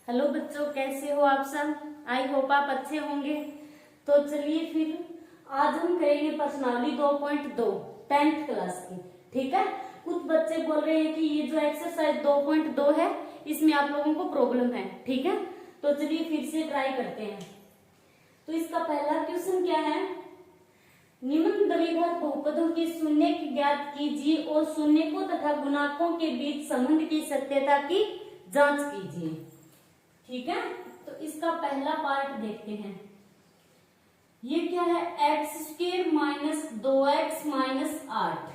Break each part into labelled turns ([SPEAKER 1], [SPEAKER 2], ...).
[SPEAKER 1] Hello बच्चों, कैसे हो आप सब। आई होप आप अच्छे होंगे। तो चलिए फिर आज हम करेंगे प्रश्नावली 2.2 10th क्लास की। ठीक है, कुछ बच्चे बोल रहे हैं कि ये जो एक्सरसाइज 2.2 है इसमें आप लोगों को प्रॉब्लम है। ठीक है, तो चलिए फिर से ट्राई करते हैं। तो इसका पहला क्वेश्चन क्या है, निम्न द्विघात बहुपदों की शून्य ज्ञात कीजिए और शून्य को तथा गुणाकों के बीच संबंध की सत्यता की जांच कीजिए। ठीक है, तो इसका पहला पार्ट देखते हैं। ये क्या है, x square minus 2x minus 8।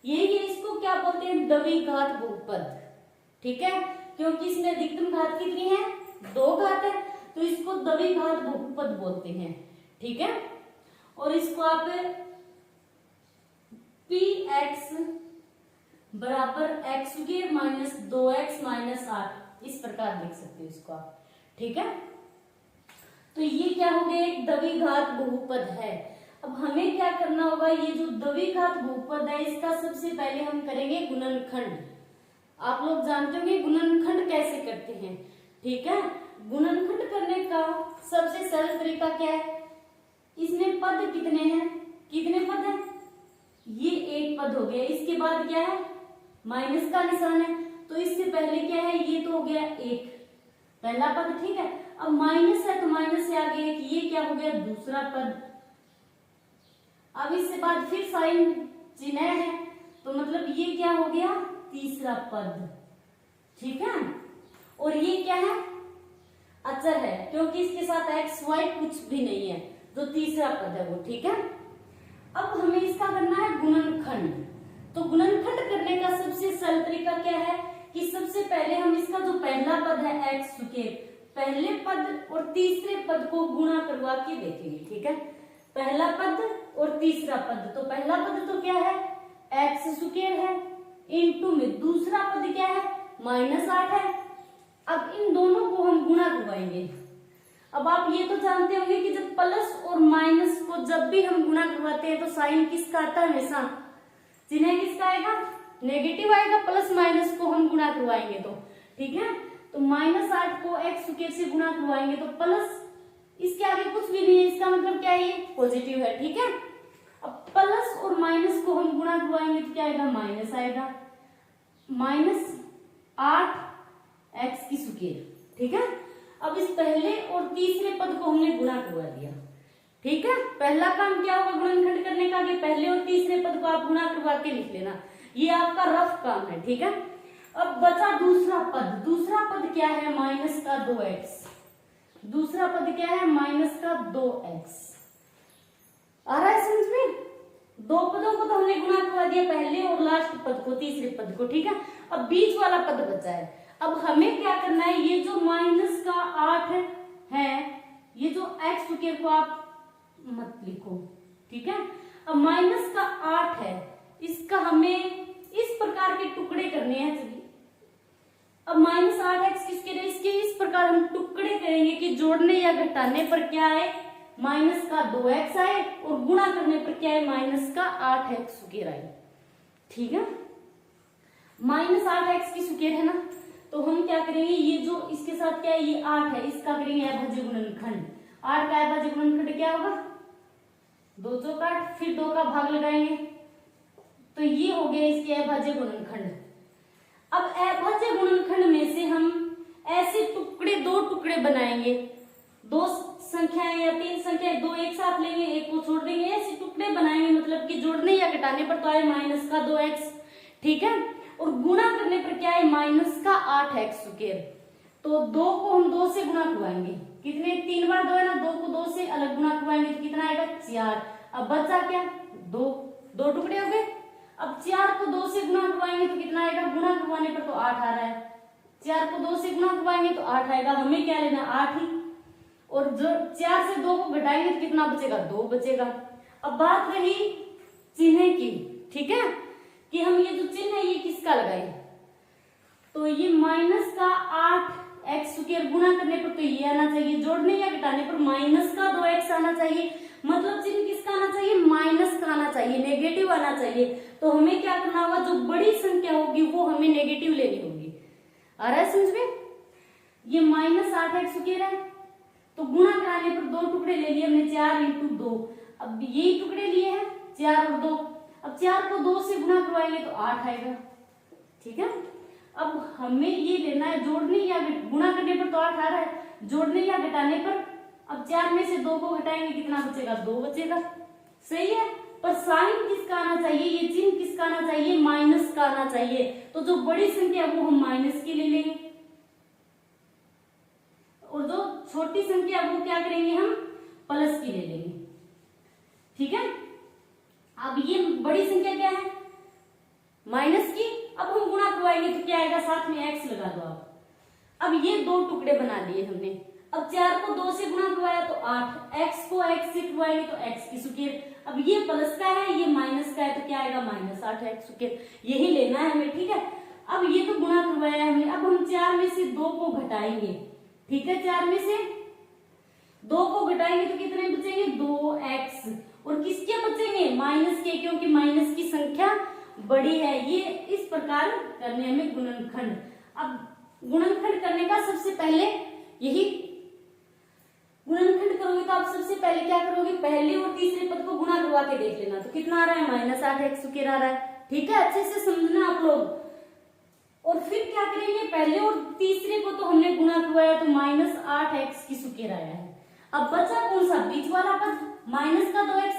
[SPEAKER 1] यही है, इसको क्या बोलते हैं, द्विघात बहुपद। ठीक है, क्योंकि इसमें अधिकतम घात कितनी है, 2 घात है, तो इसको द्विघात बहुपद बोलते हैं। ठीक है, और इसको आप px बराबर x square minus 2x minus 8 इस प्रकार लिख सकते हो इसको आप। ठीक है, तो ये क्या हो गया, एक द्विघात बहुपद है। अब हमें क्या करना होगा, ये जो द्विघात बहुपद है इसका सबसे पहले हम करेंगे गुणनखंड। आप लोग जानते होंगे गुणनखंड कैसे करते हैं। ठीक है, गुणनखंड करने का सबसे सरल तरीका क्या है, इसमें पद कितने हैं, कितने पद हैं, ये एक पद हो गया, इसके बाद क्या है, माइनस का निशान है, तो इससे पहले क्या है, ये तो हो गया एक पहला पद। ठीक है, अब माइनस है तो माइनस से आगे एक, ये क्या हो गया, दूसरा पद। अब इससे बाद फिर साइन चिन्ह है, तो मतलब ये क्या हो गया, तीसरा पद। ठीक है, और ये क्या है, अचर है, क्योंकि इसके साथ एक्स वाई कुछ भी नहीं है, जो तीसरा पद है वो। ठीक है, अब हमें इसका करना है गुणनखंड। तो गुणनखंड करने का सबसे सरल तरीका क्या है कि सबसे पहले हम इसका जो पहला पद है एक्स स्क्वायर, पहले पद और तीसरे पद को गुणा करवा के देखेंगे। ठीक है, पहला पद और तीसरा पद, तो पहला पद तो क्या है, एक्स स्क्वायर है, इनटू में दूसरा पद क्या है, माइनस 8 है। अब इन दोनों को हम गुणा करवाएंगे। अब आप ये तो जानते होंगे कि जब प्लस और माइनस को जब भी हम गुणा करवाते हैं तो साइन किसका आता है, हमेशा चिन्ह किसका आएगा, नेगेटिव आएगा। प्लस माइनस को हम गुणा करवाएंगे तो ठीक है, तो माइनस 8 को एक्स स्क्वायर से गुणा करवाएंगे तो प्लस, इसके आगे कुछ भी नहीं है, इसका मतलब क्या है, ये पॉजिटिव है। ठीक है, अब प्लस और माइनस को हम गुणा करवाएंगे तो क्या आएगा, माइनस आएगा, माइनस 8 एक्स की स्क्वायर। ठीक है, अब इस पहले और तीसरे पद को हमने गुणा करवा दिया। ठीक है, पहला काम क्या होगा गुणनखंड करने का, कि पहले और तीसरे पद को आप गुणा करवा के लिख लेना, ये आपका रफ काम है। ठीक है, अब बचा दूसरा पद। दूसरा पद क्या है, माइनस का 2x। दूसरा पद क्या है, माइनस का 2x। आ रहा है समझ में, दो पदों को तो हमने गुणा करवा दिया, पहले और लास्ट पद को, तीसरे पद को। ठीक है, अब बीच वाला पद बचा है। अब हमें क्या करना है, ये जो माइनस का 8 है, ये जो एक्स स्क्वायर को आप मत लिखो। ठीक है, अब माइनस का 8 है, इसका हमें इस प्रकार के टुकड़े करने हैं। चलिए, अब माइनस 8 एक्स किसके, इसके इस प्रकार हम टुकड़े करेंगे कि जोड़ने या घटाने पर क्या है, माइनस का 2x आए, और गुणा करने पर क्या है, माइनस का 8 एक्स स्क्वायर आए। ठीक है, माइनस 8 एक्स की स्क्वायर है ना, तो हम क्या करेंगे, ये जो इसके साथ क्या है, ये 8 है, इसका करेंगे अभाज्य गुणनखंड। 8 का अभाज्य गुणनखंड क्या होगा, 2 चौक 8, फिर 2 का भाग लगाएंगे, तो ये हो गया इसके अभाज्य गुणनखंड। अब अभाज्य गुणनखंड में से हम ऐसे टुकड़े, 2 टुकड़े बनाएंगे, 2 संख्याएं या 3 संख्याएं, 2 एक साथ लेंगे, एक को छोड़ देंगे, ऐसे टुकड़े बनाएंगे, मतलब कि जोड़ने या घटाने पर तो आए माइनस का 2x। ठीक है, और गुणा करने पर क्या है, माइनस का 8 एक्स स्क्वायर। तो 2 को हम 2 से गुणा करवाएंगे, कितने, 3 बार 2 है ना, 2 को 2 से अलग गुणा करवाएंगे तो कितना आएगा, 4। अब बचा क्या, 2 टुकड़े हो गए। अब 4 को 2 से गुणा करवाएंगे तो कितना आएगा, गुणा करवाने पर तो 8 आ रहा है, 4 को 2 से गुणा करवाएंगे तो 8 आएगा, हमें क्या लेना, 8 ही। और जो 4 से 2 को घटाएंगे तो कितना बचेगा, 2 बचेगा। अब बात रही चिन्ह की। ठीक है, कि हम ये जो चिन्ह है ये किसका लगाए, तो ये माइनस का 8 एक्स स्क्वायर गुणा करने पर तो ये आना चाहिए, जोड़ने या घटाने पर माइनस का 2x आना चाहिए, मतलब चिन्ह किसका आना चाहिए, माइनस का आना चाहिए, नेगेटिव आना चाहिए। तो हमें क्या करना होगा, जो बड़ी संख्या होगी वो हमें नेगेटिव लेनी होगी। आ रहा है समझ में, ये -8x स्क्वायर है, तो गुणा कराने पर 2 टुकड़े ले लिए हमने, 4 × 2। अब यही टुकड़े लिए हैं 4 और 2, अब 4 को 2 से गुणा करवाएंगे तो 8 आएगा। ठीक है, अब हमें ये लेना है जोड़ने या गुणा करने पर तो 8 आ रहा है, जोड़ने या घटाने पर अब 4 में से 2 को घटाएंगे कितना बचेगा, 2 बचेगा। सही है, पर साइन किसका आना चाहिए, ये चिन्ह किसका आना चाहिए, माइनस का आना चाहिए। तो जो बड़ी संख्या वो हम माइनस की ले लेंगे और जो छोटी संख्या वो क्या करेंगे, हम प्लस की ले लेंगे। ठीक है, अब ये बड़ी संख्या क्या है, माइनस की। अब हम गुणा करवाएंगे तो क्या आएगा, साथ में x लगा दो आप। अब ये 2 टुकड़े बना लिए हमने, अब 4 को 2 से गुणा करवाया तो 8, x को x से करवाएंगे तो x की स्क्वायर। अब ये प्लस का है, ये माइनस का है, तो क्या आएगा, -8x स्क्वायर। यही लेना है हमें। ठीक है, अब ये तो गुणा करवाया हमने, अब हम 4 में से 2 को घटाएंगे। ठीक है, 4 में से 2 को घटाएंगे तो कितने बचेंगे, 2x। और किसके बचेंगे, माइनस के, क्योंकि माइनस की संख्या बड़ी है। ये इस प्रकार करने में गुणनखंड। अब गुणनखंड करने का सबसे पहले यही, गुणनखंड करोगे तो आप सबसे पहले क्या करोगे, पहले और तीसरे पद को गुणा करवा के देख लेना। तो कितना आ रहा है, -8x स्क्वायर आ रहा है। ठीक है, अच्छे से समझना आप लोग। और फिर क्या करेंगे, पहले और तीसरे को तो हमने गुणा करवाया तो -8x की स्क्वायर आया है। अब बचा कौन सा, बीच वाला पद, -2x।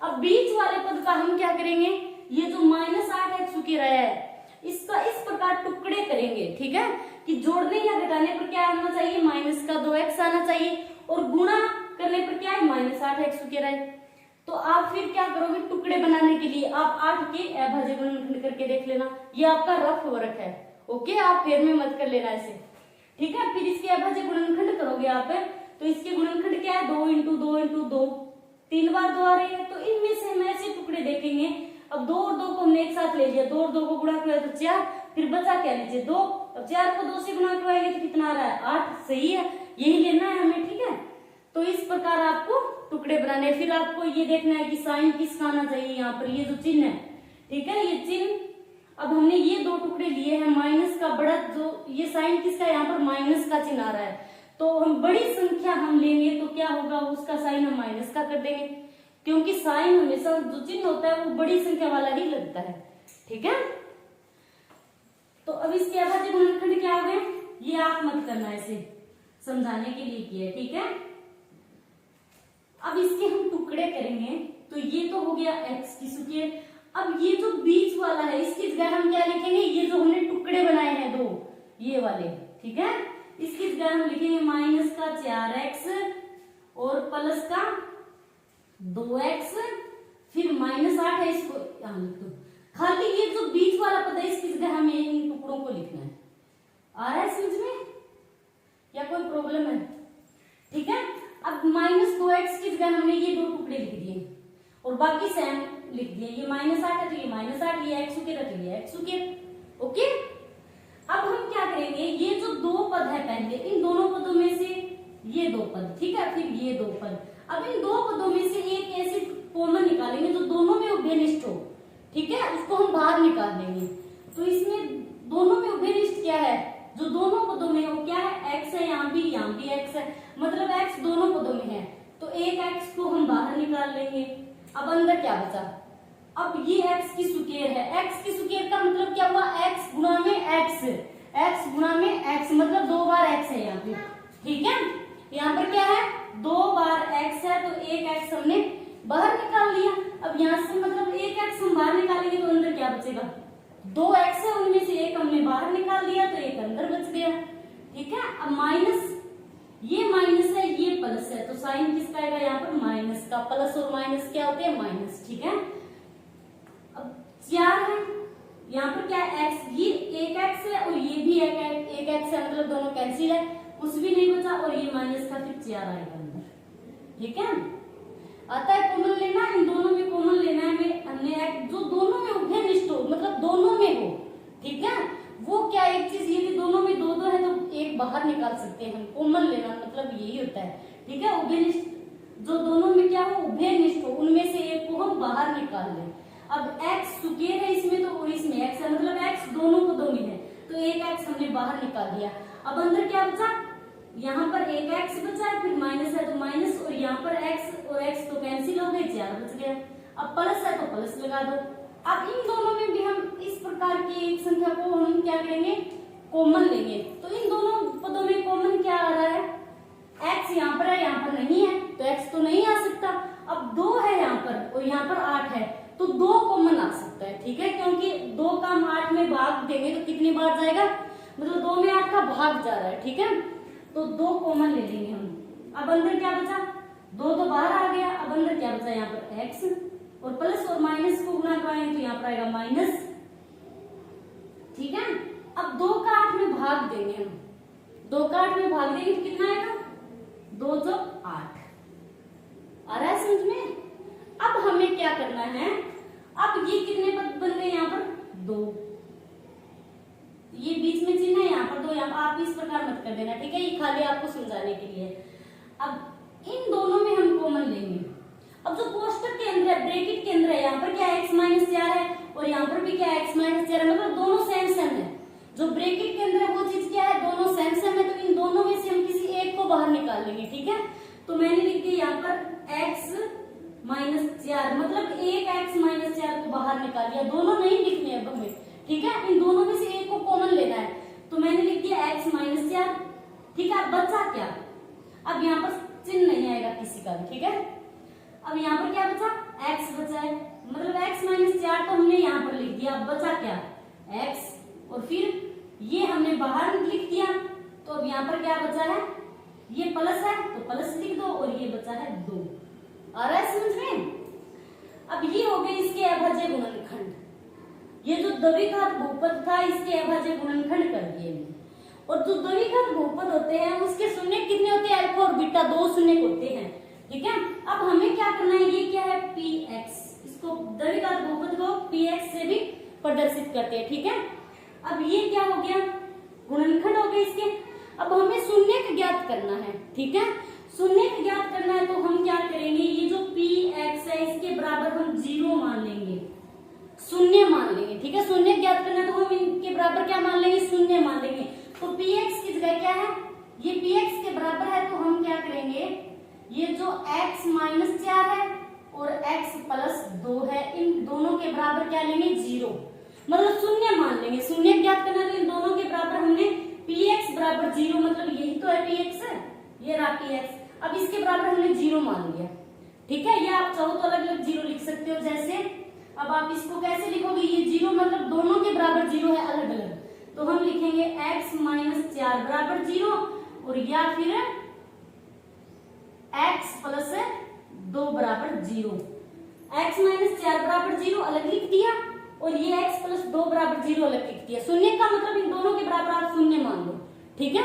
[SPEAKER 1] अब बीच वाले पद का हम क्या करेंगे, ये जो -8x स्क्वायर आया है इसका इस प्रकार टुकड़े करेंगे। ठीक है, कि जोड़ने या घटाने पर क्या आना चाहिए, -2x आना चाहिए, और गुणा करने पर क्या है, -8x स्क्वायर है। तो आप फिर क्या करोगे, टुकड़े बनाने के लिए आप 8 के अभाज्य गुणनखंड करके देख लेना। ये आपका रफ वर्क है, ओके, आप फेर में मत कर लेना इसे। ठीक है, फिर इसके अभाज्य गुणनखंड करोगे आप, तो इसके गुणनखंड क्या है, 2 × 2 × 2, 3 बार 2 आ रही है। तो इनमें से हम ऐसे टुकड़े देखेंगे। अब 2 और 2 को हमने एक साथ ले लिया, 2 और 2 को गुणा किया तो 4, फिर बचा क्या, लीजिए 2। अब 4 को 2 से गुणा करवाएंगे तो कितना आ रहा है, 8। सही है, यही लेना है हमें। ठीक है, तो इस प्रकार आपको टुकड़े बनाने। फिर आपको ये देखना है कि साइन किसका आना चाहिए, यहाँ पर ये जो चिन्ह है। ठीक है, ये चिन्ह, अब हमने ये 2 टुकड़े लिए हैं, माइनस का बड़ा जो ये साइन किसका, यहाँ पर माइनस का चिन्ह आ रहा है। तो हम बड़ी संख्या हम लेंगे तो क्या होगा, उसका साइन हम माइनस का कर देंगे, क्योंकि साइन हमेशा जो चिन्ह होता है वो बड़ी संख्या वाला ही लगता है। ठीक है, तो अब इसके अभाज्य गुणनखंड क्या हो गए, ये आप मत करना, ऐसे समझाने के लिए किया। ठीक है, अब इसके हम टुकड़े करेंगे तो ये तो हो गया x की स्क्वायर। अब ये जो बीच वाला है इसकी जगह हम क्या लिखेंगे, ये जो हमने टुकड़े बनाए हैं 2 ये वाले। ठीक है, इसकी जगह हम लिखेंगे -4x और प्लस का 2x, फिर -8 है, इसको यहाँ लिख दो। खाली ये जो बीच वाला पद है इसकी जगह हमें इन टुकड़ों को लिखना है। आ रहा है समझ में या कोई प्रॉब्लम है? ठीक है, अब -2x की जगह हमने ये 2 टुकड़े लिख दिए और बाकी सेम लिख दिए। ये -8 है तो ये -8, ये x स्क्वायर है तो ये x स्क्वायर। ओके, अब हम क्या करेंगे, ये जो 2 पद है पहले, इन दोनों पदों में से ये 2 पद, ठीक है, फिर ये 2 पद। अब इन 2 पदों में से एक ऐसे कॉमन निकालेंगे जो दोनों में उभयनिष्ठ हो। ठीक है, उसको हम बाहर निकाल देंगे। तो इसमें दोनों में उभयनिष्ठ क्या है, जो दोनों पदों में वो क्या है, x है, यहाँ भी x है, मतलब x दोनों पदों में है, तो एक x को हम बाहर निकाल लेंगे। अब अंदर क्या बचा, अब ये x की स्क्वायर है। x की स्क्वायर का मतलब क्या हुआ, x गुणा में x, x गुणा में x, मतलब 2 बार x है यहाँ पे। ठीक है, यहाँ पर क्या है, 2 बार x है, तो एक x हमने बाहर निकाल लिया। अब यहाँ से मतलब एक x हम बाहर निकालेंगे तो अंदर क्या बचेगा, 2x है, उनमें से एक हमने बाहर निकाल लिया तो एक अंदर बच गया। ठीक है, अब माइनस, ये माइनस है, ये प्लस है, तो साइन किसका आएगा यहाँ पर, माइनस का। प्लस और माइनस क्या होते हैं, माइनस। ठीक है, अब 4 है, यहाँ पर क्या है, x, ये एक x है और ये भी एक x है, मतलब दोनों कैंसिल है, कुछ भी नहीं बचा, और ये माइनस का फिर 4 आएगा अंदर। ठीक है, आता है कॉमन लेना, इन दोनों में कॉमन लेना है हमने, जो दोनों में उभयनिष्ठ हो, मतलब दोनों में हो। ठीक है, वो क्या एक चीज, यदि दोनों में 2 है तो एक बाहर निकाल सकते हैं हम, कॉमन लेना मतलब यही होता है। ठीक है, उभयनिष्ठ, जो दोनों में क्या हो, उभयनिष्ठ हो, उनमें से एक को हम बाहर निकाल लें। अब x स्क्वायर है इसमें तो इसमें x है, मतलब x दोनों पदों में है, तो एक x हमने बाहर निकाल दिया। अब अंदर क्या बचा, यहाँ पर एक x बचा है, फिर माइनस है तो माइनस, और यहाँ पर x और x तो कैंसिल हो गए, 4 बच गया। अब प्लस है तो प्लस लगा दो। अब इन दोनों में भी हम इस प्रकार की एक संख्या को हम क्या करेंगे, कॉमन लेंगे। तो इन दोनों पदों में कॉमन क्या आ रहा है, x यहाँ पर है, यहाँ पर नहीं है, तो x तो नहीं आ सकता। अब 2 है यहाँ पर और यहाँ पर 8 है, तो 2 कॉमन आ सकता है, ठीक है, क्योंकि 2 का हम 8 में भाग देंगे तो कितनी बार जाएगा, मतलब 2 में 8 का भाग जा रहा है, ठीक है, तो 2 कॉमन ले लेंगे हम। अब अंदर क्या बचा, 2 तो बाहर आ गया, अब अंदर क्या बचा, यहाँ पर x, और प्लस और माइनस को गुना कराएंगे तो यहाँ पर आएगा माइनस, ठीक है। अब 2 का 8 में भाग देंगे हम, 2 का 8 में भाग देंगे तो कितना आएगा, 2 जो 8। आ रहा है समझ में। अब हमें क्या करना है, अब ये कितने पद बन गए, यहाँ पर 2, ये बीच में चिन्ह है, यहाँ पर 2, यहाँ आप इस प्रकार मत कर देना, ठीक है, ये खाली आपको समझाने के लिए। अब इन दोनों में हम कॉमन लेंगे। अब जो कोष्टक के अंदर है, ब्रैकेट के अंदर है, यहाँ पर क्या x माइनस 4 है और यहाँ पर भी क्या x माइनस 4 है, मतलब दोनों सेम सेम है। जो ब्रैकेट के अंदर है वो चीज क्या है, दोनों सेम सेम है, तो इन दोनों में से हम किसी एक को बाहर निकाल लेंगे, ठीक है। तो मैंने लिख दिया यहाँ पर x माइनस 4, मतलब एक x माइनस 4 को बाहर निकाल दिया, दोनों नहीं लिखने अब हमें, ठीक है, इन दोनों में से एक को कॉमन लेना है, तो मैंने लिख दिया x माइनस 4, ठीक है। अब बचा क्या, अब यहाँ पर चिन्ह नहीं आएगा किसी का भी, ठीक है। अब यहाँ पर क्या बचा, x बचा है, मतलब x माइनस 4 तो हमने यहाँ पर लिख दिया, अब बचा क्या, x, और फिर ये हमने बाहर लिख दिया, तो अब यहाँ पर क्या बचा है, ये प्लस है तो प्लस लिख दो, और ये बचा है 2। आ रहा है समझ में। अब ये हो गए इसके अभाज्य गुणनखंड, ये जो द्विघात बहुपद था इसके अभाज्य गुणनखंड कर दिए। और जो द्विघात बहुपद होते हैं उसके शून्य कितने होते हैं, अल्फा और बीटा, 2 शून्य होते हैं, ठीक है। अब हमें क्या करना है, ये क्या है px, इसको द्विघात बहुपद को px से भी प्रदर्शित करते हैं, ठीक है। अब ये क्या हो गया, गुणनखंड हो गए इसके। अब हमें शून्य ज्ञात करना है, ठीक है, शून्य ज्ञात करना है, तो हम क्या करेंगे, ये जो px है इसके बराबर हम 0 मान लेंगे, शून्य मान लेंगे, ठीक है। शून्य ज्ञात करना है तो हम इनके बराबर क्या मान लेंगे, शून्य मान लेंगे। तो px की जगह क्या है, ये px के बराबर है, तो हम क्या करेंगे, ये जो x माइनस 4 है और x प्लस 2 है, इन दोनों के बराबर क्या लेंगे, 0, मतलब शून्य मान लेंगे। शून्य ज्ञात करना है तो इन दोनों के बराबर हमने px बराबर 0, मतलब यही तो है px है, ये रहा px। अब इसके बराबर हमने 0 मान लिया, ठीक है। ये आप चाहो तो अलग अलग 0 लिख सकते हो, जैसे अब आप इसको कैसे लिखोगे, ये 0 मतलब दोनों के बराबर 0 है अलग अलग, तो हम लिखेंगे x माइनस 4 बराबर 0, और या फिर x प्लस 2 बराबर 0। x माइनस 4 बराबर 0 अलग लिख दिया, और ये x प्लस 2 बराबर 0 अलग लिख दिया। शून्य का मतलब इन दोनों के बराबर आप शून्य मान लो, ठीक है।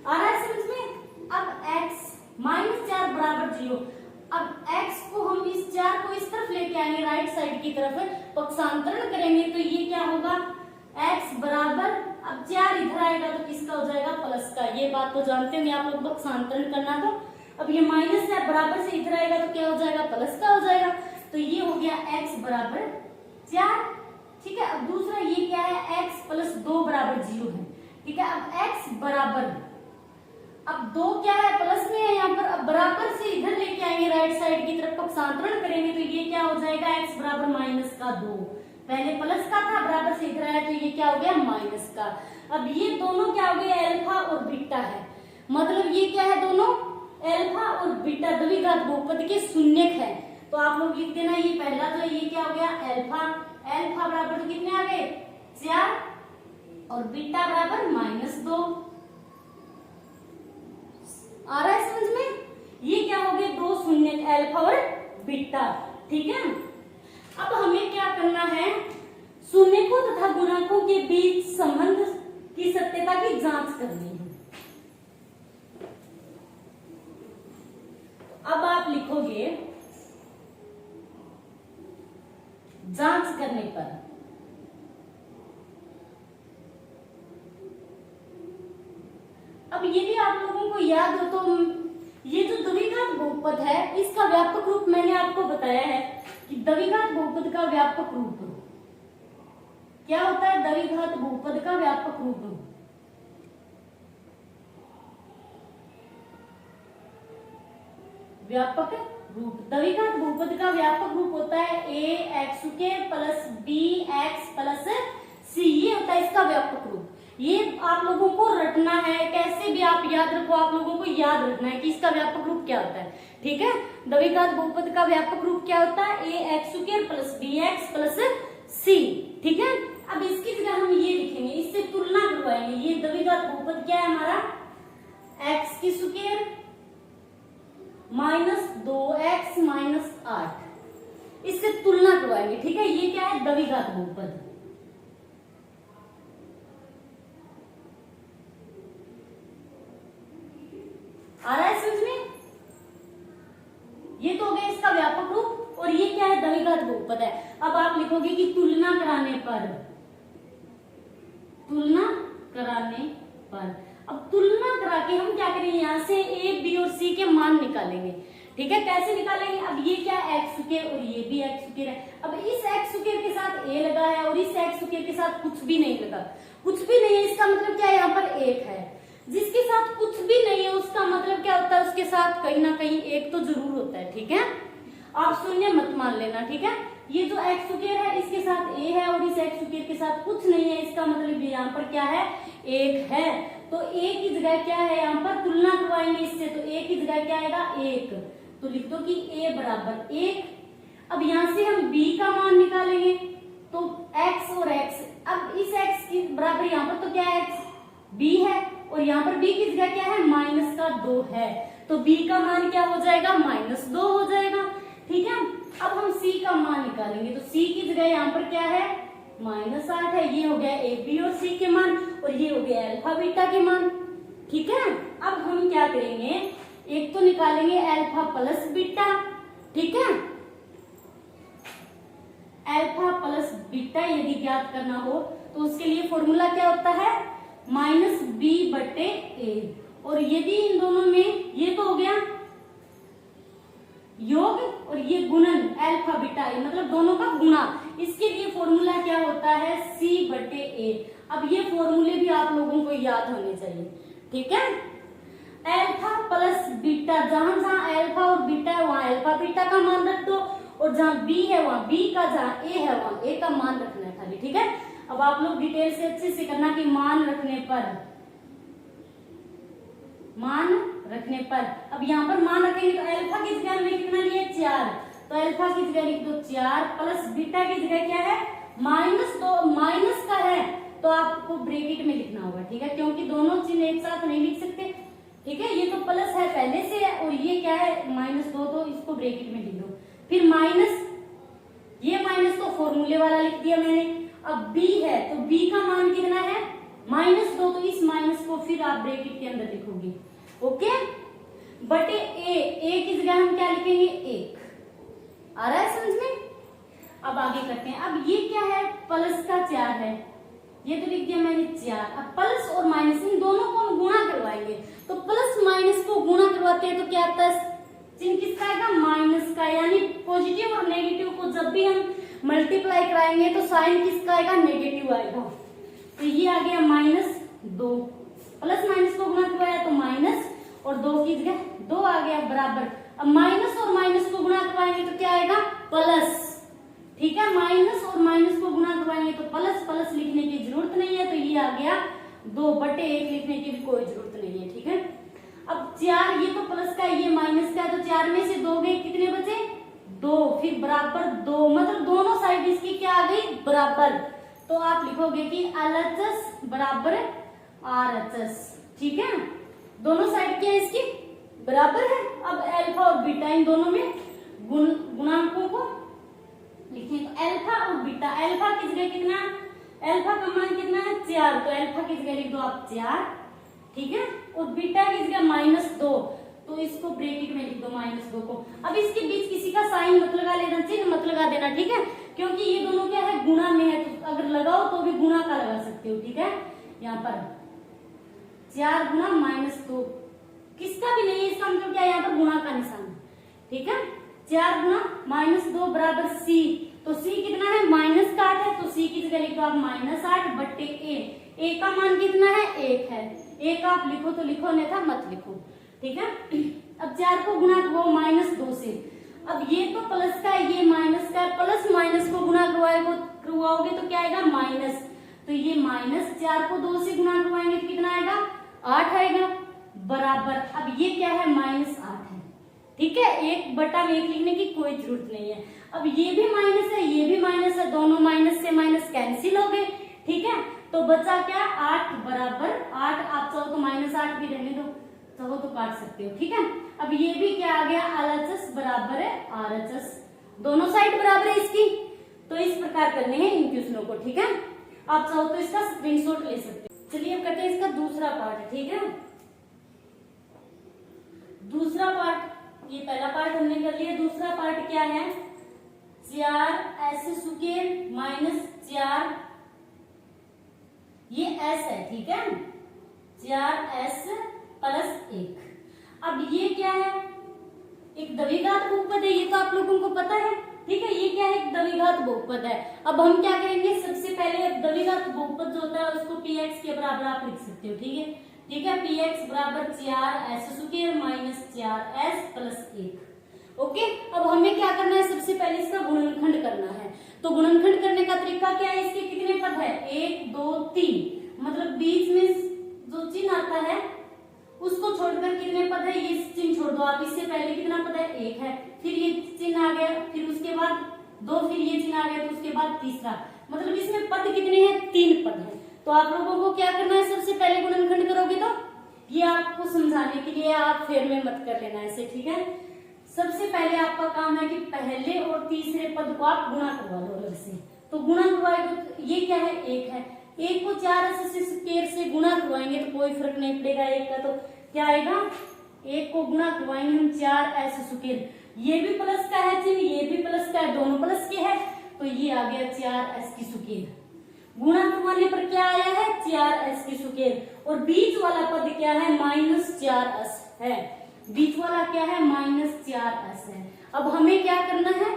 [SPEAKER 1] आ रहा है समझ में। अब x माइनस 4 बराबर 0, अब x को हम इस 4 को इस तरफ लेके आएंगे, राइट साइड की तरफ पक्षांतरण करेंगे, तो ये क्या होगा, x बराबर, अब 4 इधर आएगा तो किसका हो जाएगा, प्लस का। ये बात तो जानते होंगे आप लोग, पक्षांतरण करना। तो अब ये माइनस है, बराबर से इधर आएगा तो क्या हो जाएगा, प्लस का हो जाएगा, तो ये हो गया x बराबर 4, ठीक है। अब दूसरा ये क्या है, x प्लस 2 बराबर 0 है, ठीक है। अब x बराबर, अब 2 क्या है, प्लस में है यहाँ पर, अब बराबर से इधर लेके आएंगे राइट साइड की तरफ, पक्षांतरण करेंगे तो ये क्या हो जाएगा, x बराबर माइनस का 2, पहले प्लस का था, बराबर से इधर आया तो ये क्या हो गया, माइनस का। अब ये दोनों क्या हो गए, अल्फा और बीटा है, मतलब ये क्या है, दोनों अल्फा और बीटा द्विघात बहुपद के शून्यक है। तो आप लोग लिख देना, ये पहला तो ये क्या हो गया, अल्फा, अल्फा बराबर तो कितने आ गए, 4, और बीटा बराबर -2। आ रहा है समझ में। ये क्या हो गए, 2 शून्य, अल्फा और बीटा, ठीक है। अब हमें क्या करना है, शून्यकों तथा गुणकों के बीच संबंध की सत्यता की जांच करनी है। अब आप लिखोगे, जांच करने पर अब यदि आप लोगों को याद हो तो ये जो द्विघात बहुपद है इसका व्यापक रूप मैंने आपको बताया है कि द्विघात बहुपद का व्यापक रूप क्या होता है, द्विघात बहुपद का व्यापक रूप व्यापक रूप। द्विघात बहुपद का व्यापक रूप होता है ax² plus bx plus c, ये होता है इसका व्यापक रूप। ये आप लोगों को रटना है, कैसे भी आप याद रखो, आप लोगों को याद रखना है कि इसका व्यापक रूप क्या होता है, ठीक है। द्विघात बहुपद का व्यापक रूप क्या होता है ax² plus bx plus c, ठीक है। अब इसकी जगह हम ये लिखेंगे, इससे तुलना करवाएंगे। ये द्विघात बहुपद क्या है हमारा x² माइनस 2x माइनस 8, इससे तुलना करवाएंगे, ठीक है। ये क्या है द्विघात बहुपद। आ रहा है समझ में? ये तो हो गया इसका व्यापक रूप, और ये क्या है द्विघात बहुपद है। अब आप लिखोगे कि तुलना कराने पर, तुलना कराने पर। अब तुलना करा के हम क्या करेंगे, यहाँ से a b और c के मान निकालेंगे, ठीक है। कैसे निकालेंगे, अब ये क्या x² और ये भी x² है। अब इस x² के साथ a लगा है और इस x² के साथ कुछ भी नहीं लगा, कुछ भी नहीं है, इसका मतलब क्या है यहाँ पर 1 है। जिसके साथ कुछ भी नहीं है उसका मतलब क्या होता है, उसके साथ कहीं ना कहीं 1 तो जरूर होता है, ठीक है। आप शून्य मत मान लेना, ठीक है। ये जो x² है इसके साथ a है और इस x² के साथ कुछ नहीं है, इसका मतलब यहाँ पर क्या है 1 है। तो a की जगह क्या है, यहाँ पर तुलना करवाएंगे इससे, तो a की जगह क्या आएगा 1, तो लिख दो कि a बराबर 1। अब यहाँ से हम b का मान निकालेंगे, तो x और x, अब इस x की बराबर यहाँ पर तो क्या है x b है, और यहाँ पर b की जगह क्या है माइनस का 2 है, तो b का मान क्या हो जाएगा -2 हो जाएगा, ठीक है। अब हम c का मान निकालेंगे, तो c की जगह यहाँ पर क्या है -8 है। ये हो गया a b और c के मान, और ये हो गया अल्फा बीटा के मान, ठीक है। अब हम क्या करेंगे, एक तो निकालेंगे अल्फा प्लस बीटा, ठीक है। अल्फा प्लस बीटा यदि ज्ञात करना हो तो उसके लिए फॉर्मूला क्या होता है -b/a, और यदि इन दोनों में, ये तो हो गया योग और ये गुणन अल्फा बीटा ए, मतलब दोनों का गुणा, इसके लिए फॉर्मूला क्या होता है c/a। अब ये फॉर्मूले भी आप लोगों को याद होने चाहिए, ठीक है। अल्फा प्लस बीटा, जहां जहां अल्फा और बीटा है वहां अल्फा बीटा का मान रख दो, और जहां बी है वहां बी का, जहां ए है वहां ए का मान रखना है खाली, ठीक है। अब आप लोग डिटेल से अच्छे से करना कि मान रखने पर, मान रखने पर, अब यहाँ पर मान रखेंगे तो अल्फा की जगह हमने कितना लिया 4, तो अल्फा की जगह लिख दो 4, प्लस बीटा की जगह क्या है -2, माइनस का है तो आपको ब्रैकेट में लिखना होगा, ठीक है, क्योंकि दोनों चिन्ह एक साथ नहीं लिख सकते, ठीक है। ये तो प्लस है पहले से है, और ये क्या है -2, तो इसको ब्रैकेट में लिख दो। फिर माइनस, ये माइनस तो फॉर्मूले वाला लिख दिया मैंने। अब b है तो b का मान कितना है -2, तो इस माइनस को फिर आप ब्रैकेट के अंदर लिखोगे, ओके, बटे a की जगह हम क्या लिखेंगे 1। आ रहा है समझ में? अब आगे करते हैं। अब ये क्या है प्लस का 4 है, ये तो लिख दिया मैंने 4। अब प्लस और माइनस इन दोनों को हम गुणा करवाएंगे, तो प्लस माइनस को गुणा करवाते हैं तो क्या आता है चिन्ह किसका आएगा माइनस का, यानी पॉजिटिव और नेगेटिव को जब भी हम मल्टीप्लाई कराएंगे तो साइन किसका आएगा नेगेटिव आएगा। तो ये आ गया -2, प्लस माइनस को गुणा करवाया तो माइनस, और 2 की जगह 2 आ गया बराबर। अब माइनस और माइनस को गुणा करवाएंगे तो क्या आएगा प्लस, ठीक है। माइनस और माइनस को गुणा करवाएंगे तो प्लस, प्लस लिखने की जरूरत नहीं है, तो ये आ गया 2/1 लिखने की भी कोई जरूरत नहीं है, ठीक है। अब 4, ये तो प्लस का है ये माइनस का है, तो 4 में से 2 गए कितने बचे 2, फिर बराबर 2, मतलब दोनों साइड इसकी क्या आ गई बराबर, तो आप लिखोगे कि LHS बराबर RHS, ठीक है। दोनों साइड क्या है इसकी बराबर है। अब अल्फा और बीटा इन दोनों में गुणांकों को लिखें, तो अल्फा और बीटा, अल्फा की जगह कितना, अल्फा का मान कितना है 4, तो अल्फा की जगह लिख दो आप 4, ठीक है, और बीटा की जगह -2, तो इसको ब्रैकेट में लिख दो -2 को। अब इसके बीच किसी का साइन मत लगा लेना, चिन्ह मत लगा देना, ठीक है, क्योंकि ये दोनों क्या है गुणा में है, तो अगर लगाओ तो भी गुणा का लगा सकते हो, ठीक है। यहाँ पर 4 गुना -2 किसका भी नहीं है, इसका मतलब क्या है यहाँ पर गुणा का निशान, ठीक है। 4 गुना -2 बराबर c, तो c कितना है -8 है, तो c की जगह लिख दो आप -8/a। a का मान कितना है 1 है, 1 आप लिखो तो लिखो, नहीं था मत लिखो, ठीक है। अब 4 को गुणा करवाओ -2 से। अब ये तो प्लस का है, ये माइनस का है, प्लस माइनस को गुणा करवाओगे तो क्या आएगा माइनस। तो ये -4 को 2 से गुणा करवाएंगे तो कितना आएगा 8 आएगा, बराबर। अब ये क्या है -8 है, ठीक है। 1/1 लिखने की कोई जरूरत नहीं है। अब ये भी माइनस है, ये भी माइनस है, दोनों माइनस से माइनस कैंसिल हो गए, ठीक है। तो बचा क्या 8 बराबर 8। आप चाहो तो -8 भी रहने दो, चाहो तो काट सकते हो, ठीक है। अब ये भी क्या आ गया LHS बराबर है RHS, दोनों साइड बराबर है इसकी। तो इस प्रकार करने हैं इन क्वेश्चनों को, ठीक है। आप चाहो तो इसका स्क्रीनशॉट ले सकते हो। चलिए अब करते हैं इसका दूसरा पार्ट, ठीक है। दूसरा पार्ट, ये पहला पार्ट हमने कर लिया, दूसरा पार्ट क्या है 4s स्क्वायर -4, ये s है, ठीक है, 4s + 1। अब ये क्या है एक द्विघात बहुपद है, ये तो आप लोगों को पता है, ठीक है। ये क्या है एक द्विघात बहुपद है। अब हम क्या करेंगे सबसे पहले द्विघात बहुपद जो होता है उसको px के बराबर आप लिख सकते हो, ठीक है, ठीक है। px बराबर 4s स्क्वायर -4s + 1। ओके। अब हमें क्या करना है सबसे पहले इसका गुणनखंड करना है। तो गुणनखंड करने का तरीका क्या है, इसके कितने पद है 1 2 3, मतलब बीच में जो चिन्ह आता है उसको छोड़कर कितने पद है, ये चिन्ह छोड़ दो आप। इससे पहले कितना पद है 1 है, फिर ये चिन्ह आ गया, फिर उसके बाद 2, फिर ये चिन्ह आ गया, तो उसके बाद तीसरा, मतलब इसमें पद कितने हैं 3 पद है। तो आप लोगों को क्या करना है सबसे पहले गुणनखंड करोगे तो ये आपको समझाने के लिए आप फेर में मत कर लेना ऐसे, ठीक है। सबसे पहले आपका काम है कि पहले और तीसरे पद को आप गुणा करवा लो अलग से। तो गुणा करवाएंगे तो ये क्या है 1 है, 1 को 4s स्क्वायर से गुणा करवाएंगे तो कोई फर्क नहीं पड़ेगा 1 का। तो क्या आएगा 1 को गुणा करवाएंगे हम 4s स्क्वायर, ये भी प्लस का है चिन्ह, ये भी प्लस का है, दोनों प्लस के है, तो ये आ गया 4s की स्क्वायर। गुणा करवाने पर क्या आया है 4s की स्क्वायर, और बीच वाला पद क्या है -4s है, बीच वाला क्या है -4s है। अब हमें क्या करना है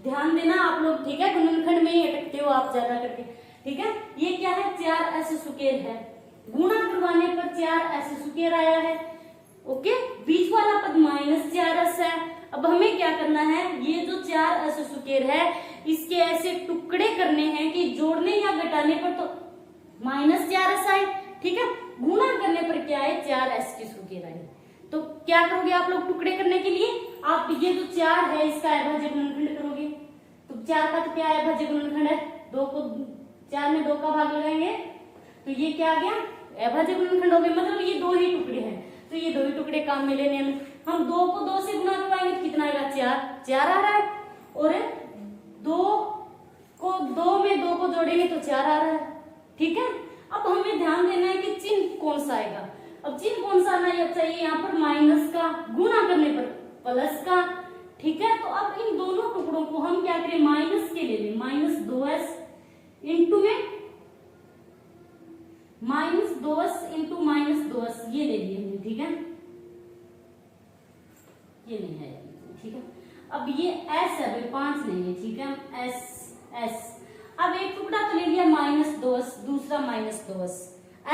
[SPEAKER 1] ध्यान देना आप लोग, ठीक है। गुणनखंड में ही अटकते हो आप ज्यादा करके, ठीक है। ये क्या है 4s स्क्वायर है, गुणा करवाने पर 4s स्क्वायर आया है, ओके। बीच वाला पद -4s है। अब हमें क्या करना है ये जो 4s स्क्वायर है इसके ऐसे टुकड़े करने हैं कि जोड़ने या घटाने पर तो -4s आए, ठीक है, गुणा करने पर क्या है 4s की स्क्वायर आए। तो क्या करोगे आप लोग टुकड़े करने के लिए आप ये जो 4 है इसका अभाज्य गुणनखंड करोगे। तो 4 का तो क्या है अभाज्य गुणनखंड है 2 को 4 में 2 का भाग लगाएंगे तो ये क्या आ गया अभाज्य गुणनखंड हो गए, मतलब ये 2 ही टुकड़े हैं। तो ये 2 ही टुकड़े काम में लेने हम 2 को 2 से गुणा करवाएंगे तो कितना आएगा 4 आ रहा है, और 2 को 2 में 2 को जोड़ेंगे तो 4 आ रहा है, ठीक है। अब हमें ध्यान देना है कि चिन्ह कौन सा आएगा। अब चिन्ह कौन सा आना चाहिए यहाँ पर माइनस का, गुणा करने पर प्लस का, ठीक है। तो अब इन दोनों टुकड़ों को हम क्या करें माइनस के ले लें, -2s इंटू में -2s इंटू -2s ये ले लिए हमने, ठीक है, ये नहीं है, ठीक है। अब ये s है भाई 5 नहीं है, ठीक है, s अब एक टुकड़ा तो ले लिया -2s, दूसरा -2s,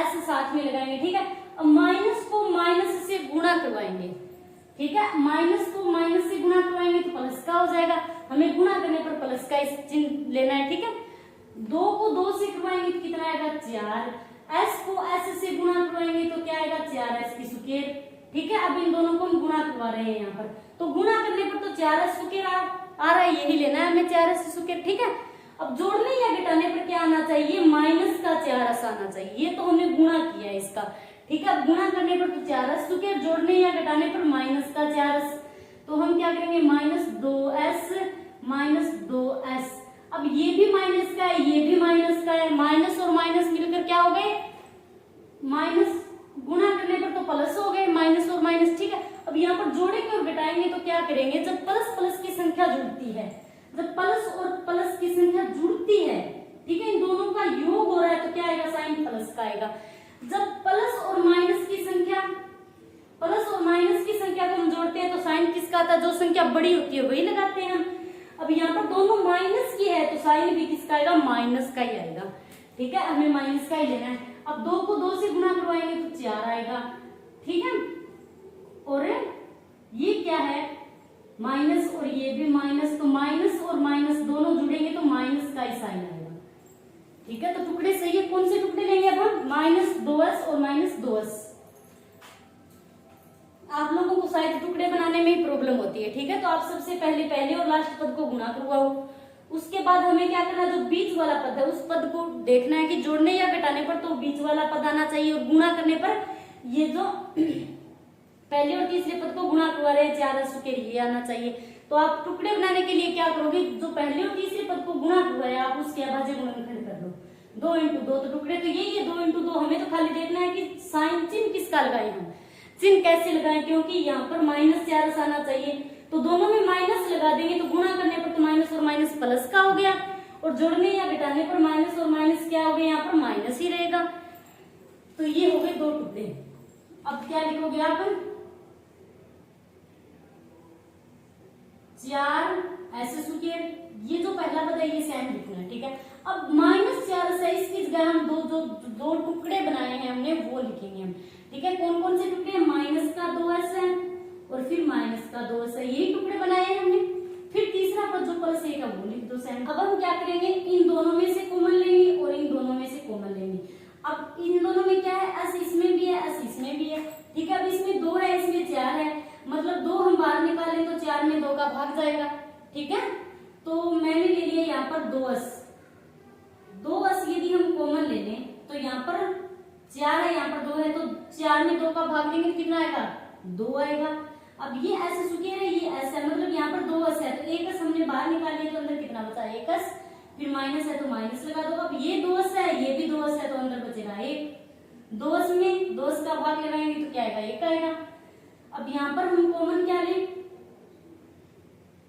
[SPEAKER 1] s साथ में लगाएंगे, ठीक है। अब माइनस को माइनस से गुणा करवाएंगे, ठीक है, माइनस को माइनस से गुणा करवाएंगे तो प्लस का हो जाएगा, हमें गुणा करने पर प्लस का इस चिन्ह लेना है, ठीक है। 2 को 2 से करवाएंगे तो कितना आएगा 4, s को s से गुणा करवाएंगे तो क्या आएगा 4s की स्क्वायर, ठीक है। अब इन दोनों को हम गुणा करवा रहे हैं यहाँ पर, तो गुणा करने पर तो 4s स्क्वायर आ रहा है, यही लेना है हमें 4s स्क्वायर, ठीक है। अब जोड़ने या घटाने पर क्या आना चाहिए माइनस का 4s आना चाहिए, ये तो हमने गुणा किया है इसका, ठीक है। गुणा करने पर तो 4s स्क्वायर, जोड़ने या घटाने पर माइनस का 4s, तो हम क्या करेंगे -2s। अब ये भी माइनस का है, ये भी माइनस का है, माइनस और माइनस मिलकर क्या हो गए माइनस, गुणा करने पर तो प्लस हो गए, माइनस और माइनस, ठीक है। अब यहाँ पर जोड़ेंगे और घटाएंगे तो क्या करेंगे, जब प्लस प्लस की संख्या जुड़ती है, जब प्लस और प्लस की संख्या जुड़ती है, ठीक है, इन दोनों का योग हो रहा है तो क्या आएगा साइन प्लस का आएगा। जब प्लस और माइनस की संख्या को हम जोड़ते हैं तो साइन किसका आता है, जो संख्या बड़ी होती है वही लगाते हैं हम। अब यहाँ पर दोनों माइनस की है तो साइन भी किसका आएगा माइनस का ही आएगा, ठीक है, हमें माइनस का ही लेना है। अब 2 को 2 से गुणा करवाएंगे तो 4 आएगा, ठीक है, और क्या है माइनस और ये भी माइनस, तो माइनस और माइनस दोनों जुड़ेंगे तो माइनस का ही साइन आएगा। ठीक है, तो टुकड़े सही है, कौन से टुकड़े लेंगे अब हम, -2s और -2s। आप लोगों को शायद टुकड़े बनाने में ही प्रॉब्लम होती है। ठीक है, तो आप सबसे पहले पहले और लास्ट पद को गुणा करवाओ, उसके बाद हमें क्या करना है, जो बीच वाला पद है उस पद को देखना है कि जोड़ने या घटाने पर तो बीच वाला पद आना चाहिए, और गुणा करने पर ये जो पहले और तीसरे पद को गुणा करवा रहे हैं 4s के लिए आना चाहिए। तो आप टुकड़े बनाने के लिए क्या करोगे, जो पहले और तीसरे पद को गुणा करवाया आप उसके अभाज्य गुणनखंड कर लो, 2 × 2, तो टुकड़े तो यही है 2 × 2। हमें तो खाली देखना है कि साइन चिन्ह किसका लगाए, हम चिन्ह कैसे लगाएं, क्योंकि यहाँ पर -4s आना चाहिए, तो दोनों में माइनस लगा देंगे, तो गुणा करने पर तो माइनस और माइनस प्लस का हो गया, और जोड़ने या घटाने पर माइनस और माइनस क्या हो गया, यहाँ पर माइनस ही रहेगा। तो ये हो गए 2 टुकड़े। अब क्या लिखोगे आप, 4s², ये जो पहला पद है ये सेम लिखना है। ठीक है, अब -4s है, इसकी जगह हम दो टुकड़े बनाए हैं हमने वो लिखेंगे हम। ठीक है, कौन कौन से टुकड़े हैं, -2s है और फिर -2s है, यही टुकड़े बनाए हैं हमने। फिर तीसरा पद जो +1 है वो लिख दो सेम। अब हम क्या करेंगे, इन दोनों में से कॉमन लेंगे और इन दोनों में से कॉमन लेंगे। अब इन दोनों में क्या है, s इसमें भी है, s इसमें भी है। ठीक है, अब इसमें 2 है, इसमें 4 है, मतलब 2 हम बाहर निकालें तो 4 में 2 का भाग जाएगा। ठीक है, तो मैंने ले लिया यहाँ पर 2s यदि हम कॉमन ले लें तो यहाँ पर 4 है, यहाँ पर 2 है, तो 4 में 2 का भाग देंगे तो कितना आएगा, 2 आएगा। अब ये s² है, ये s है, मतलब यहाँ पर 2s है, तो 1s हमने बाहर निकाल लिया तो अंदर कितना बचा, 1s, फिर माइनस है तो माइनस लगा दो। अब ये 2s है, ये भी 2s है, तो अंदर बचेगा 1। 2s में 2s का भाग लगाएंगे तो क्या आएगा, 1 आएगा। अब यहाँ पर हम कॉमन क्या लें,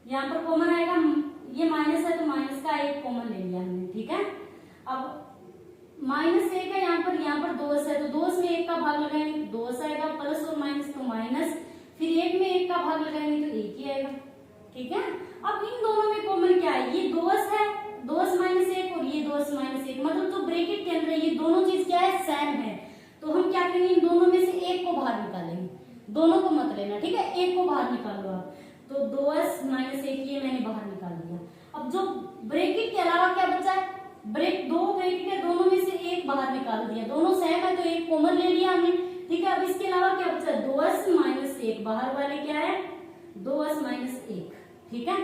[SPEAKER 1] यहाँ पर कॉमन आएगा, ये माइनस है तो माइनस का 1 कॉमन ले लिया हमने। ठीक है, अब -1 है, यहाँ पर 2s है, तो 2s में 1 का भाग लगाएंगे 2s आएगा, प्लस और माइनस तो माइनस, फिर 1 में 1 का भाग लगाएंगे तो 1 ही आएगा। ठीक है, अब इन दोनों में कॉमन क्या है, ये 2s है, 2s - 1 और ये 2s - 1, मतलब जो ब्रैकेट के अंदर ये दोनों चीज क्या है, सेम है। तो हम क्या करेंगे, इन दोनों में से 1 को बाहर निकालेंगे, दोनों को मत लेना। ठीक है, 1 को बाहर निकाल लो आप, तो 2s - 1 ये मैंने बाहर निकाल दिया। अब जो ब्रैकेट के अलावा क्या बचा है, दो ब्रैकेट है, दोनों में से 1 बाहर निकाल दिया, दोनों सेम है तो 1 कॉमन ले लिया हमने। ठीक है, अब इसके अलावा क्या बचा, 2s - 1, बाहर वाले क्या है, 2s - 1। ठीक है,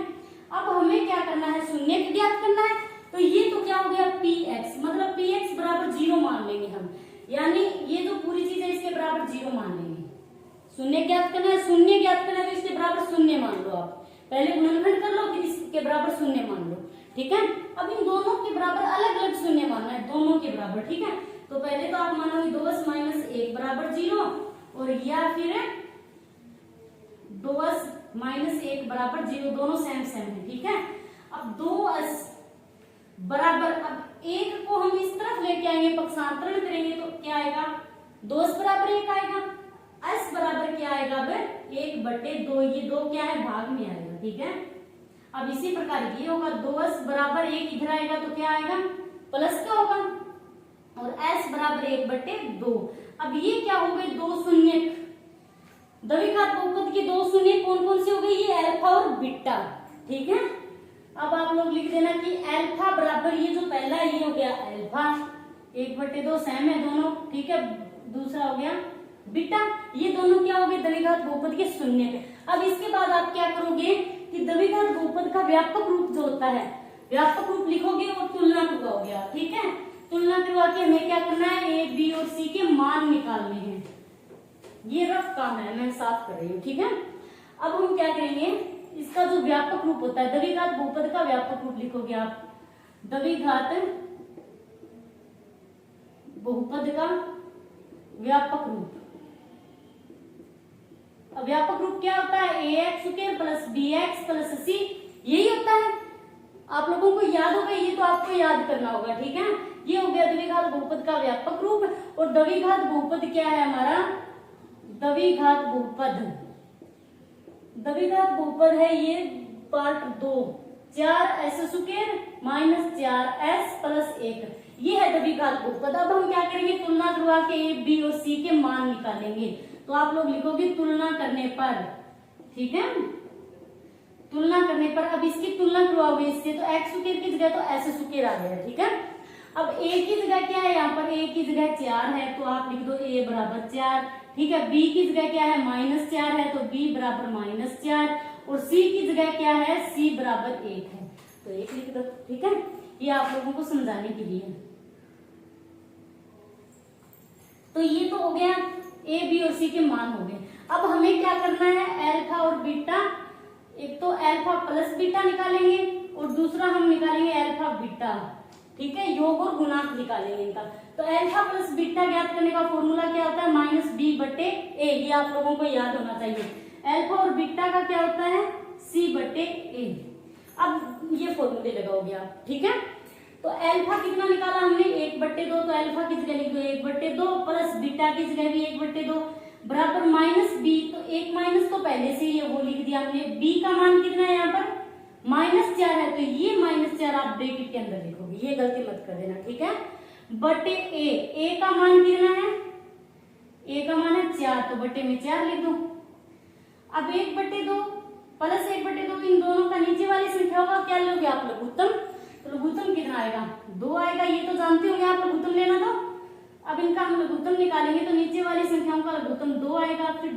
[SPEAKER 1] अब हमें क्या करना है, शून्य ज्ञात करना है, तो ये तो क्या हो गया px, मतलब px बराबर 0 मान लेंगे हम, यानी ये जो पूरी चीज है इसके बराबर 0 मान लेंगे। शून्य ज्ञात करना है, शून्य ज्ञात करना है तो इसके बराबर शून्य मान लो, आप पहले गुणनखंड कर लो फिर इसके बराबर शून्य मान लो। ठीक है, अब इन दोनों के बराबर अलग अलग शून्य मानना है, दोनों के बराबर। ठीक है, तो पहले तो आप मानोगे 2s - 1 बराबर 0, और या फिर 2s - 1 बराबर 0, दोनों सेम है। ठीक है, अब 2s बराबर, अब 1 को हम इस तरफ लेके आएंगे, पक्षांतरण करेंगे तो क्या आएगा, 2s बराबर 1 आएगा, s बराबर क्या आएगा, अब 1/2, ये 2 क्या है, भाग में आएगा। ठीक है, अब इसी प्रकार ये होगा, 2s बराबर 1 इधर आएगा तो क्या आएगा, प्लस का होगा, और s बराबर 1/2। अब ये क्या हो गए, 2 शून्य, द्विघात बहुपद के 2 शून्य कौन कौन से हो गए, ये अल्फा और बीटा। ठीक है, अब आप लोग लिख देना कि अल्फा बराबर, ये जो पहला है ये हो गया अल्फा, 1/2 सेम है दोनों। ठीक है, दूसरा हो गया बीटा, ये दोनों क्या हो गए, द्विघात बहुपद के शून्य पे। अब इसके बाद आप क्या करोगे कि द्विघात बहुपद का व्यापक रूप जो होता है, व्यापक रूप लिखोगे और तुलना करवाओगे आप। ठीक है, तुलना करवा के हमें क्या करना है, ए बी और सी के मान निकालने हैं। ये रफ काम है, मैं साफ कर रही हूँ। ठीक है, अब हम क्या करेंगे, इसका जो व्यापक रूप होता है, द्विघात बहुपद का व्यापक रूप लिखोगे आप, द्विघात बहुपद का व्यापक रूप। अब व्यापक रूप क्या होता है, ax² plus bx plus c, यही होता है। आप लोगों को याद होगा, ये तो आपको याद करना होगा। ठीक है, ये हो गया द्विघात बहुपद का व्यापक रूप। और द्विघात बहुपद क्या है हमारा, द्विघात बहुपद है ये part 2, 4s² minus 4s plus 1, ये है द्विघात बहुपद। अब हम क्या करेंगे, तुलना करवा के a b और c के मान निकालेंगे। तो आप लोग लिखोगे तुलना करने पर ठीक है, तुलना करने पर अब इसकी तुलना करवाओगे इससे, तो एक्स स्क्वायर की जगह तो ऐसे स्क्वायर आ गया। ठीक है, अब ए की जगह क्या है, यहाँ पर ए की जगह 4 है तो आप लिख दो ए बराबर 4। ठीक है, बी की जगह क्या है -4 है तो बी बराबर -4, और सी की जगह क्या है सी बराबर 1 है तो 1 लिख दो। ठीक है, ये आप लोगों को समझाने के लिए। तो ये तो हो गया ए बी और सी के मान हो गए। अब हमें क्या करना है, अल्फा और बीटा, एक तो अल्फा प्लस बीटा निकालेंगे और दूसरा हम निकालेंगे अल्फा बीटा। ठीक है, योग और गुणांक निकालेंगे इनका। तो अल्फा प्लस बीटा ज्ञात करने का फॉर्मूला क्या होता है, -b/a। ये आप लोगों को याद होना चाहिए। अल्फा और बीटा का क्या होता है, c/a। अब ये फॉर्मूले लगाओगे आप। ठीक है, तो अल्फा कितना निकाला हमने 1/2, तो अल्फा की जगह लिख दो 1/2 प्लस बीटा की जगह भी 1/2 बराबर -b। तो एक माइनस तो पहले से ही वो लिख दिया हमने। b का मान कितना है यहाँ पर -4 है तो ये -4 आप ब्रैकेट के अंदर लिखोगे, ये गलती मत कर देना। ठीक है, बटे ए का मान कितना है, ए का मान है 4 तो बटे में 4 लिख दो। अब 1/2 प्लस 1/2 तो इन दोनों का नीचे वाली संख्या होगा, क्या लोगे आप लघुत्तम, तो लघुत्तम कितना आएगा 2 आएगा। ये तो जानते होंगे आप लघुत्तम लेना। तो अब इनका हम लघुत्तम निकालेंगे तो नीचे वाली संख्याओं का लघुत्तम 2 आएगा। फिर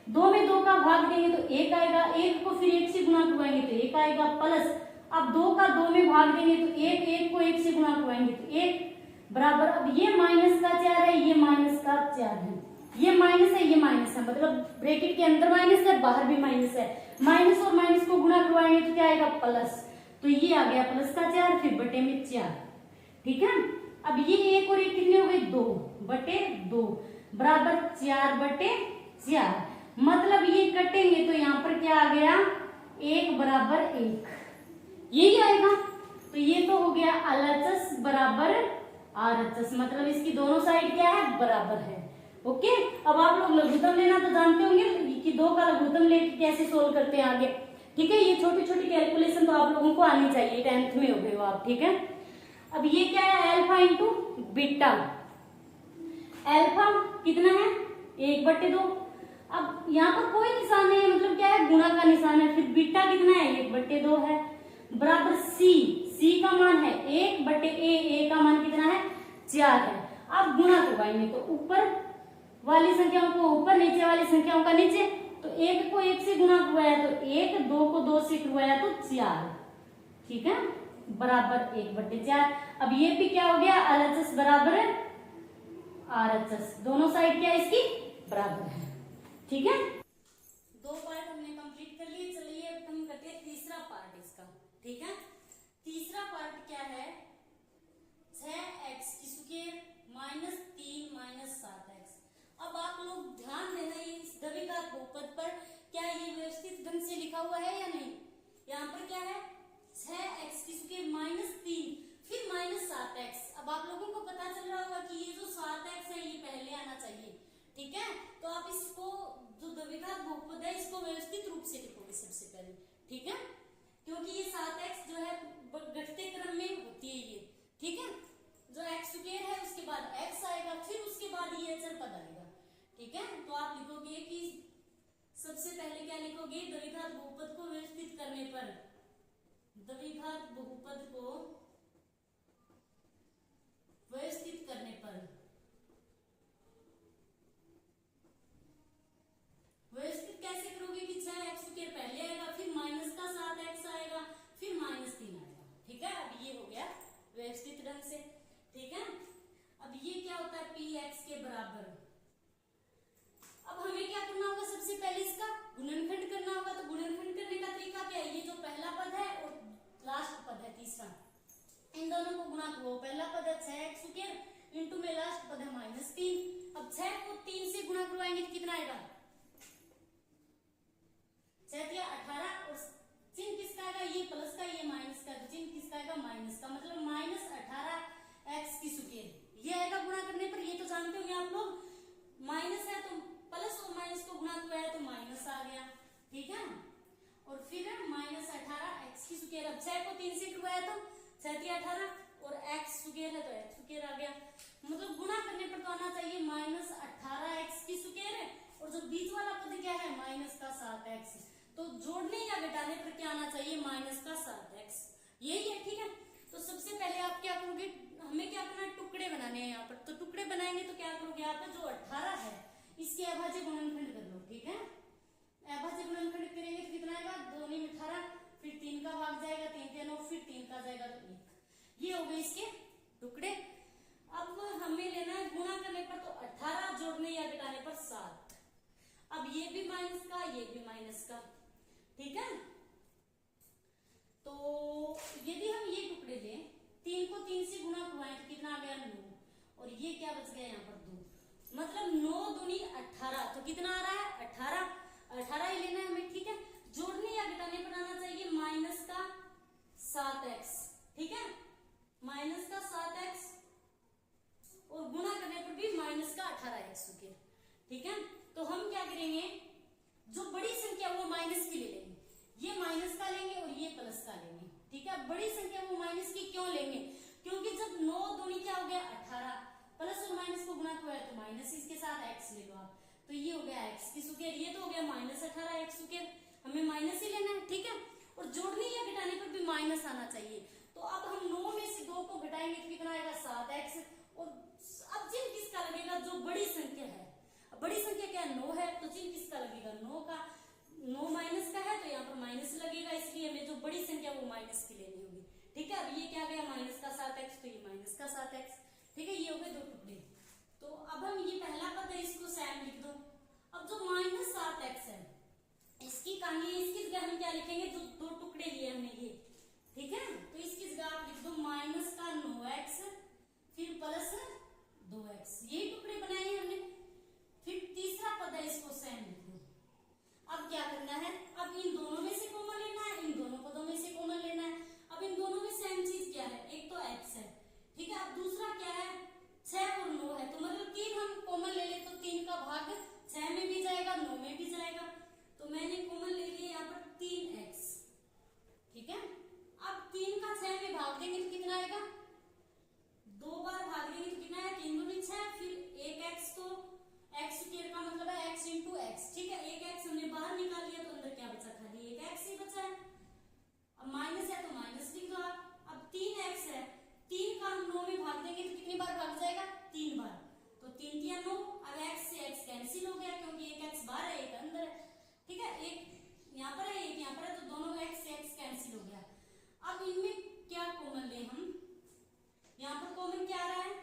[SPEAKER 1] 2 में 2 का भाग देंगे तो 1 आएगा, 1 को फिर 1 से गुणा करवाएंगे तो 1 आएगा, प्लस अब 2 का 2 में भाग देंगे तो 1 को 1 से गुणा करवाएंगे तो 1 बराबर। अब ये -4 है, ये -4 है, ये माइनस है, ये माइनस है, मतलब ब्रैकेट के अंदर माइनस है बाहर भी माइनस है। माइनस और माइनस को गुणा करवाएंगे तो क्या आएगा प्लस, तो ये आ गया +4 फिर बटे में 4। ठीक है, अब ये 1 और 1 कितने हो गए 2/2 बराबर 4/4। मतलब ये कटेंगे तो यहाँ पर क्या आ गया 1 बराबर 1, यही आएगा। तो ये तो हो गया LHS बराबर RHS, मतलब इसकी दोनों साइड क्या है बराबर है। ओके, अब आप लोग लघुत्तम लेना तो जानते होंगे कि 2 का लघुत्तम लेके कैसे सोल्व करते हैं आगे। ठीक है, ये छोटी छोटी कैलकुलेशन तो आप लोगों को आनी चाहिए, 10th में हो गए हो आप। ठीक है, अब ये क्या है अल्फा इंटू बीटा। अल्फा कितना है 1/2, अब यहाँ पर कोई निशान नहीं है, मतलब क्या है गुणा का निशान है। फिर बीटा कितना है 1/2 है बराबर सी का मान है 1/a का मान कितना है 4 है। अब गुणा करवाएंगे तो ऊपर वाली संख्याओं को ऊपर, नीचे वाली संख्याओं का नीचे। तो 1 को 1 से गुणा करवाया तो 1, 2 को 2 से करवाया तो 4। ठीक है, बराबर 1/4। अब ये भी क्या हो गया LHS बराबर RHS, दोनों साइड क्या इसकी बराबर है। ठीक है, 2 पार्ट हमने कंप्लीट कर लिए। चलिए अब हम करते हैं तीसरा पार्ट इसका। ठीक है, तीसरा पार्ट क्या है 6x² - 3 - 7x। अब आप लोग ध्यान देना इस द्विघात बहुपद पर, क्या ये व्यवस्थित ढंग से लिखा हुआ है या नहीं। यहाँ पर क्या है 6x² - 3 फिर -7x। अब आप लोगों को पता चल रहा होगा कि ये जो 7x है ये पहले आना चाहिए। ठीक है, तो आप इसको जो द्विघात बहुपद है इसको व्यवस्थित रूप से लिखोगे सबसे पहले। ठीक है, क्योंकि ये 7x जो है घटते क्रम में होती है ये। ठीक है, जो x² है उसके बाद x आएगा, फिर उसके बाद ये अचर पद आएगा। ठीक है, तो आप लिखोगे कि सबसे पहले क्या लिखोगे द्विघात बहुपद को व्यवस्थित करने पर, द्विघात बहुपद को व्यवस्थित करने पर, व्यवस्थित कैसे करोगे कि 6x² पहले आएगा, फिर -7x आएगा, फिर -3 आएगा। ठीक है, अब ये हो गया व्यवस्थित ढंग से। ठीक है, अब ये क्या होता है px के बराबर। अब हमें क्या करना होगा सबसे पहले इसका गुणनखंड करना होगा। तो गुणनखंड करने का तरीका क्या है, ये जो पहला पद है और लास्ट पद है तीसरा, इन दोनों को गुणा करो। पहला पद है 6x² इंटू में लास्ट पद है -3। अब 6 को 3 से गुणा करवाएंगे तो कितना आएगा 6 × 18, और चिन्ह किसका आएगा ये प्लस का ये माइनस का, तो चिन्ह किसका आएगा माइनस का, मतलब -18x²। ये आएगा गुणा करने पर। ये तो जानते होंगे आप लोग, माइनस है तो प्लस और माइनस को गुणा किया तो माइनस आ गया। ठीक है, और फिर -18x²। अब 6 को 3 से करवाया तो 6 × 18, और x² है तो x² आ गया। मतलब गुणा करने पर तो आना चाहिए -18x², और जो बीच वाला पद क्या है -7 जोड़ने या घटाने पर क्या आना चाहिए, माइनस का 7x, यही है। ठीक है, तो सबसे पहले आप क्या करोगे, हमें क्या करना है, टुकड़े बनाने हैं यहाँ पर। तो टुकड़े बनाएंगे तो क्या करोगे, यहाँ पर जो 18 है इसके अभाज्य गुणनखंड कर लो। ठीक है, अभाज्य गुणनखंड करेंगे तो कितना आएगा, 2 × 18, फिर 3 का भाग जाएगा, 3 × 9, फिर 3 का जाएगा तो 1। ये हो गए इसके टुकड़े। अब हमें लेना है गुणा करने पर, तो 18 जोड़ने या घटाने पर 7। अब ये भी माइनस का, ये भी माइनस का। ठीक है, तो यदि हम ये टुकड़े लें, 3 को 3 से गुणा करवाएं तो कितना आ गया, 9, और ये क्या बच गया यहाँ पर 2, मतलब 9 दूनी 18, तो कितना आ रहा है, 18 ही लेना है हमें। ठीक है, जोड़ने या घटाने पर आना चाहिए माइनस का 7x। ठीक है, माइनस का 7x, और गुणा करने पर भी माइनस का 18x हो गया। ठीक है, तो हम क्या करेंगे, जो बड़ी संख्या वो माइनस की ले लेंगे, ये माइनस का लेंगे और ये प्लस का लेंगे। ठीक है, बड़ी संख्या वो माइनस की क्यों लेंगे, क्योंकि जब 9 दूनी क्या हो गया 18, प्लस और माइनस को गुणा किया तो माइनस, इसके साथ x ले लो आप, तो ये हो गया x की स्क्वायर, ये तो हो गया माइनस 18x स्क्वायर, हमें माइनस ही लेना है। ठीक है, और जोड़ने या घटाने पर भी माइनस आना चाहिए। तो अब हम 9 में से 2 को घटाएंगे तो कितना आएगा, 7x। और अब चिन्ह किसका लगेगा, जो बड़ी संख्या है, बड़ी संख्या क्या है, 9 है, तो चिन्ह किसका लगेगा, 9 का। 9 माइनस का है तो यहाँ पर माइनस लगेगा, इसलिए हमें जो बड़ी संख्या वो माइनस की लेनी होगी। ठीक है, अब ये क्या गया, माइनस का 7x, तो ये माइनस का 7x। ठीक है, ये हो गए 2 टुकड़े। तो अब हम ये पहला पद है, इसको सेम लिख दो। अब जो माइनस 7x है इसकी कहानी है, इसकी जगह हम क्या लिखेंगे, जो 2 टुकड़े लिए हमने ये। ठीक है, तो इसकी जगह आप लिख दो माइनस का 9x, फिर प्लस 2x, यही टुकड़े बनाए हमने। फिर तीसरा पद है, इसको सेम लिख दो। अब क्या करना है, अब इन दोनों में से कॉमन लेना है, इन दोनों पदों में से कॉमन लेना है। अब इन दोनों में सेम चीज क्या है, एक तो x है। ठीक है, अब दूसरा क्या है, 6 और 9 है, तो मतलब 3 हम कॉमन ले ले तो 3 का भाग 6 में भी जाएगा, 9 में भी जाएगा, तो मैंने कॉमन ले लिया यहाँ पर 3x। ठीक है, अब 3 का 6 में भाग देंगे तो कितना आएगा, 2 बार भाग देंगे तो कितना है, 3 दूनी 6, फिर 1x, तो x स्क्वायर का मतलब है x इंटू एक्स। ठीक है, 1x हमने बाहर निकाल लिया तो अंदर क्या बचा, खाली 1x ही बचा है। अब माइनस है तो माइनस लिख दो आप। अब 3x है, 3 का हम 9 में भाग देंगे तो कितनी बार भाग जाएगा, 3 बार, तो 3 × 9। अब x से x कैंसिल हो गया, क्योंकि 1x बाहर है, 1 अंदर है। ठीक है, एक यहाँ पर है, एक यहाँ पर है, तो दोनों x से x कैंसिल हो गया। अब इनमें क्या कॉमन ले हम, यहाँ पर कॉमन क्या आ रहा है,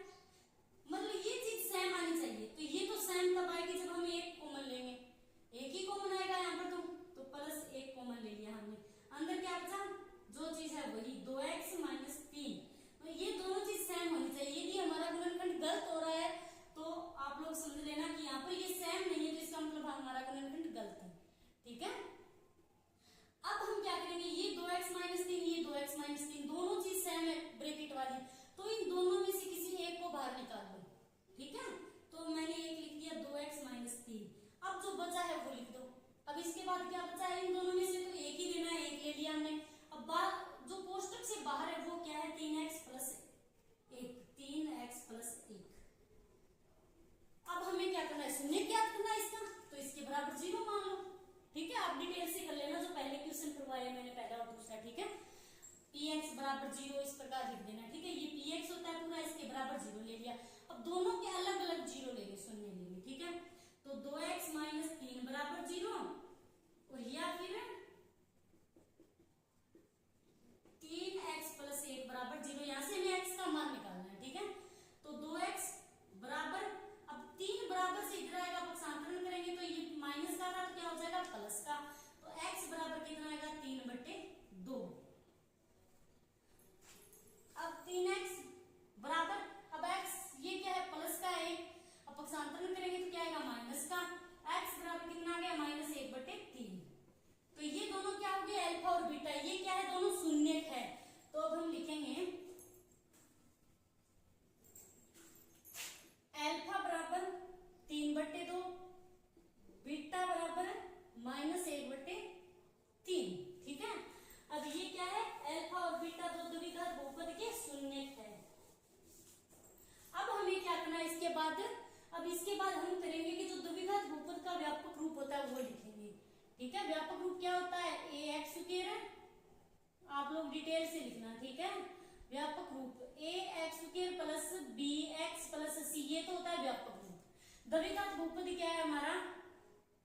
[SPEAKER 1] मतलब ये चीज सेम आनी चाहिए, तो ये तो सेम तब आएगी जब हम एक कॉमन लेंगे, एक ही कॉमन आएगा यहाँ पर, तो प्लस 1 कॉमन ले लिया हमने। अंदर क्या बचा, जो चीज है वही 2x - 3, तो ये दोनों चीज सेम होनी चाहिए। यदि हमारा गुणनखंड गलत हो रहा है तो आप लोग समझ लेना कि यहाँ पर ये सेम नहीं है, तो इसका मतलब हमारा गुणनखंड गलत है। ठीक है, अब हम क्या करेंगे, ये 2x - 3, ये 2x - 3, दोनों चीज सेम है ब्रैकेट वाली, तो इन दोनों में से किसी एक को बाहर निकाल दो। ठीक है, तो मैंने एक लिख दिया 2x - 3। अब जो बचा है वो लिख दो। अब इसके बाद क्या बचा है, इन दोनों में से तो एक ही लेना है, एक ले लिया हमने। अब जो कोष्टक से बाहर है वो क्या है, 3x + 1, 3x + 1। अब हमें क्या करना है, शून्य ज्ञात करना है इसका, तो इसके बराबर 0 मान लो। ठीक है, आप डिटेल से कर लेना, जो पहले क्वेश्चन करवाए मैंने, पहला और दूसरा। ठीक है, px = 0 इस प्रकार लिख देना। ठीक है, ये px होता है पूरा, इसके बराबर 0 ले लिया। अब दोनों के अलग अलग 0 लेंगे, शून्य लेंगे। ठीक है, तो 2x - 3 = 0, और या फिर 3x + 1 = 0। यहां से हमें x का मान निकालना है। ठीक है, तो 2x बराबर, अब 3 बराबर से इधर आएगा, पक्षांतरण करेंगे तो ये माइनस का था, तो क्या हो जाएगा, प्लस का, तो x बराबर कितना आएगा, 3/2। अब 3x बराबर, अब x ये क्या है, प्लस का है, अब पक्षांतरण करेंगे तो क्या आएगा, माइनस का, ठीक है। व्यापक रूप क्या होता है, ए एक्स स्क्वायर है, आप लोग डिटेल से लिखना, ठीक है। व्यापक रूप a x square plus b x plus c, ये तो होता है व्यापक रूप। द्विघात बहुपद क्या है हमारा,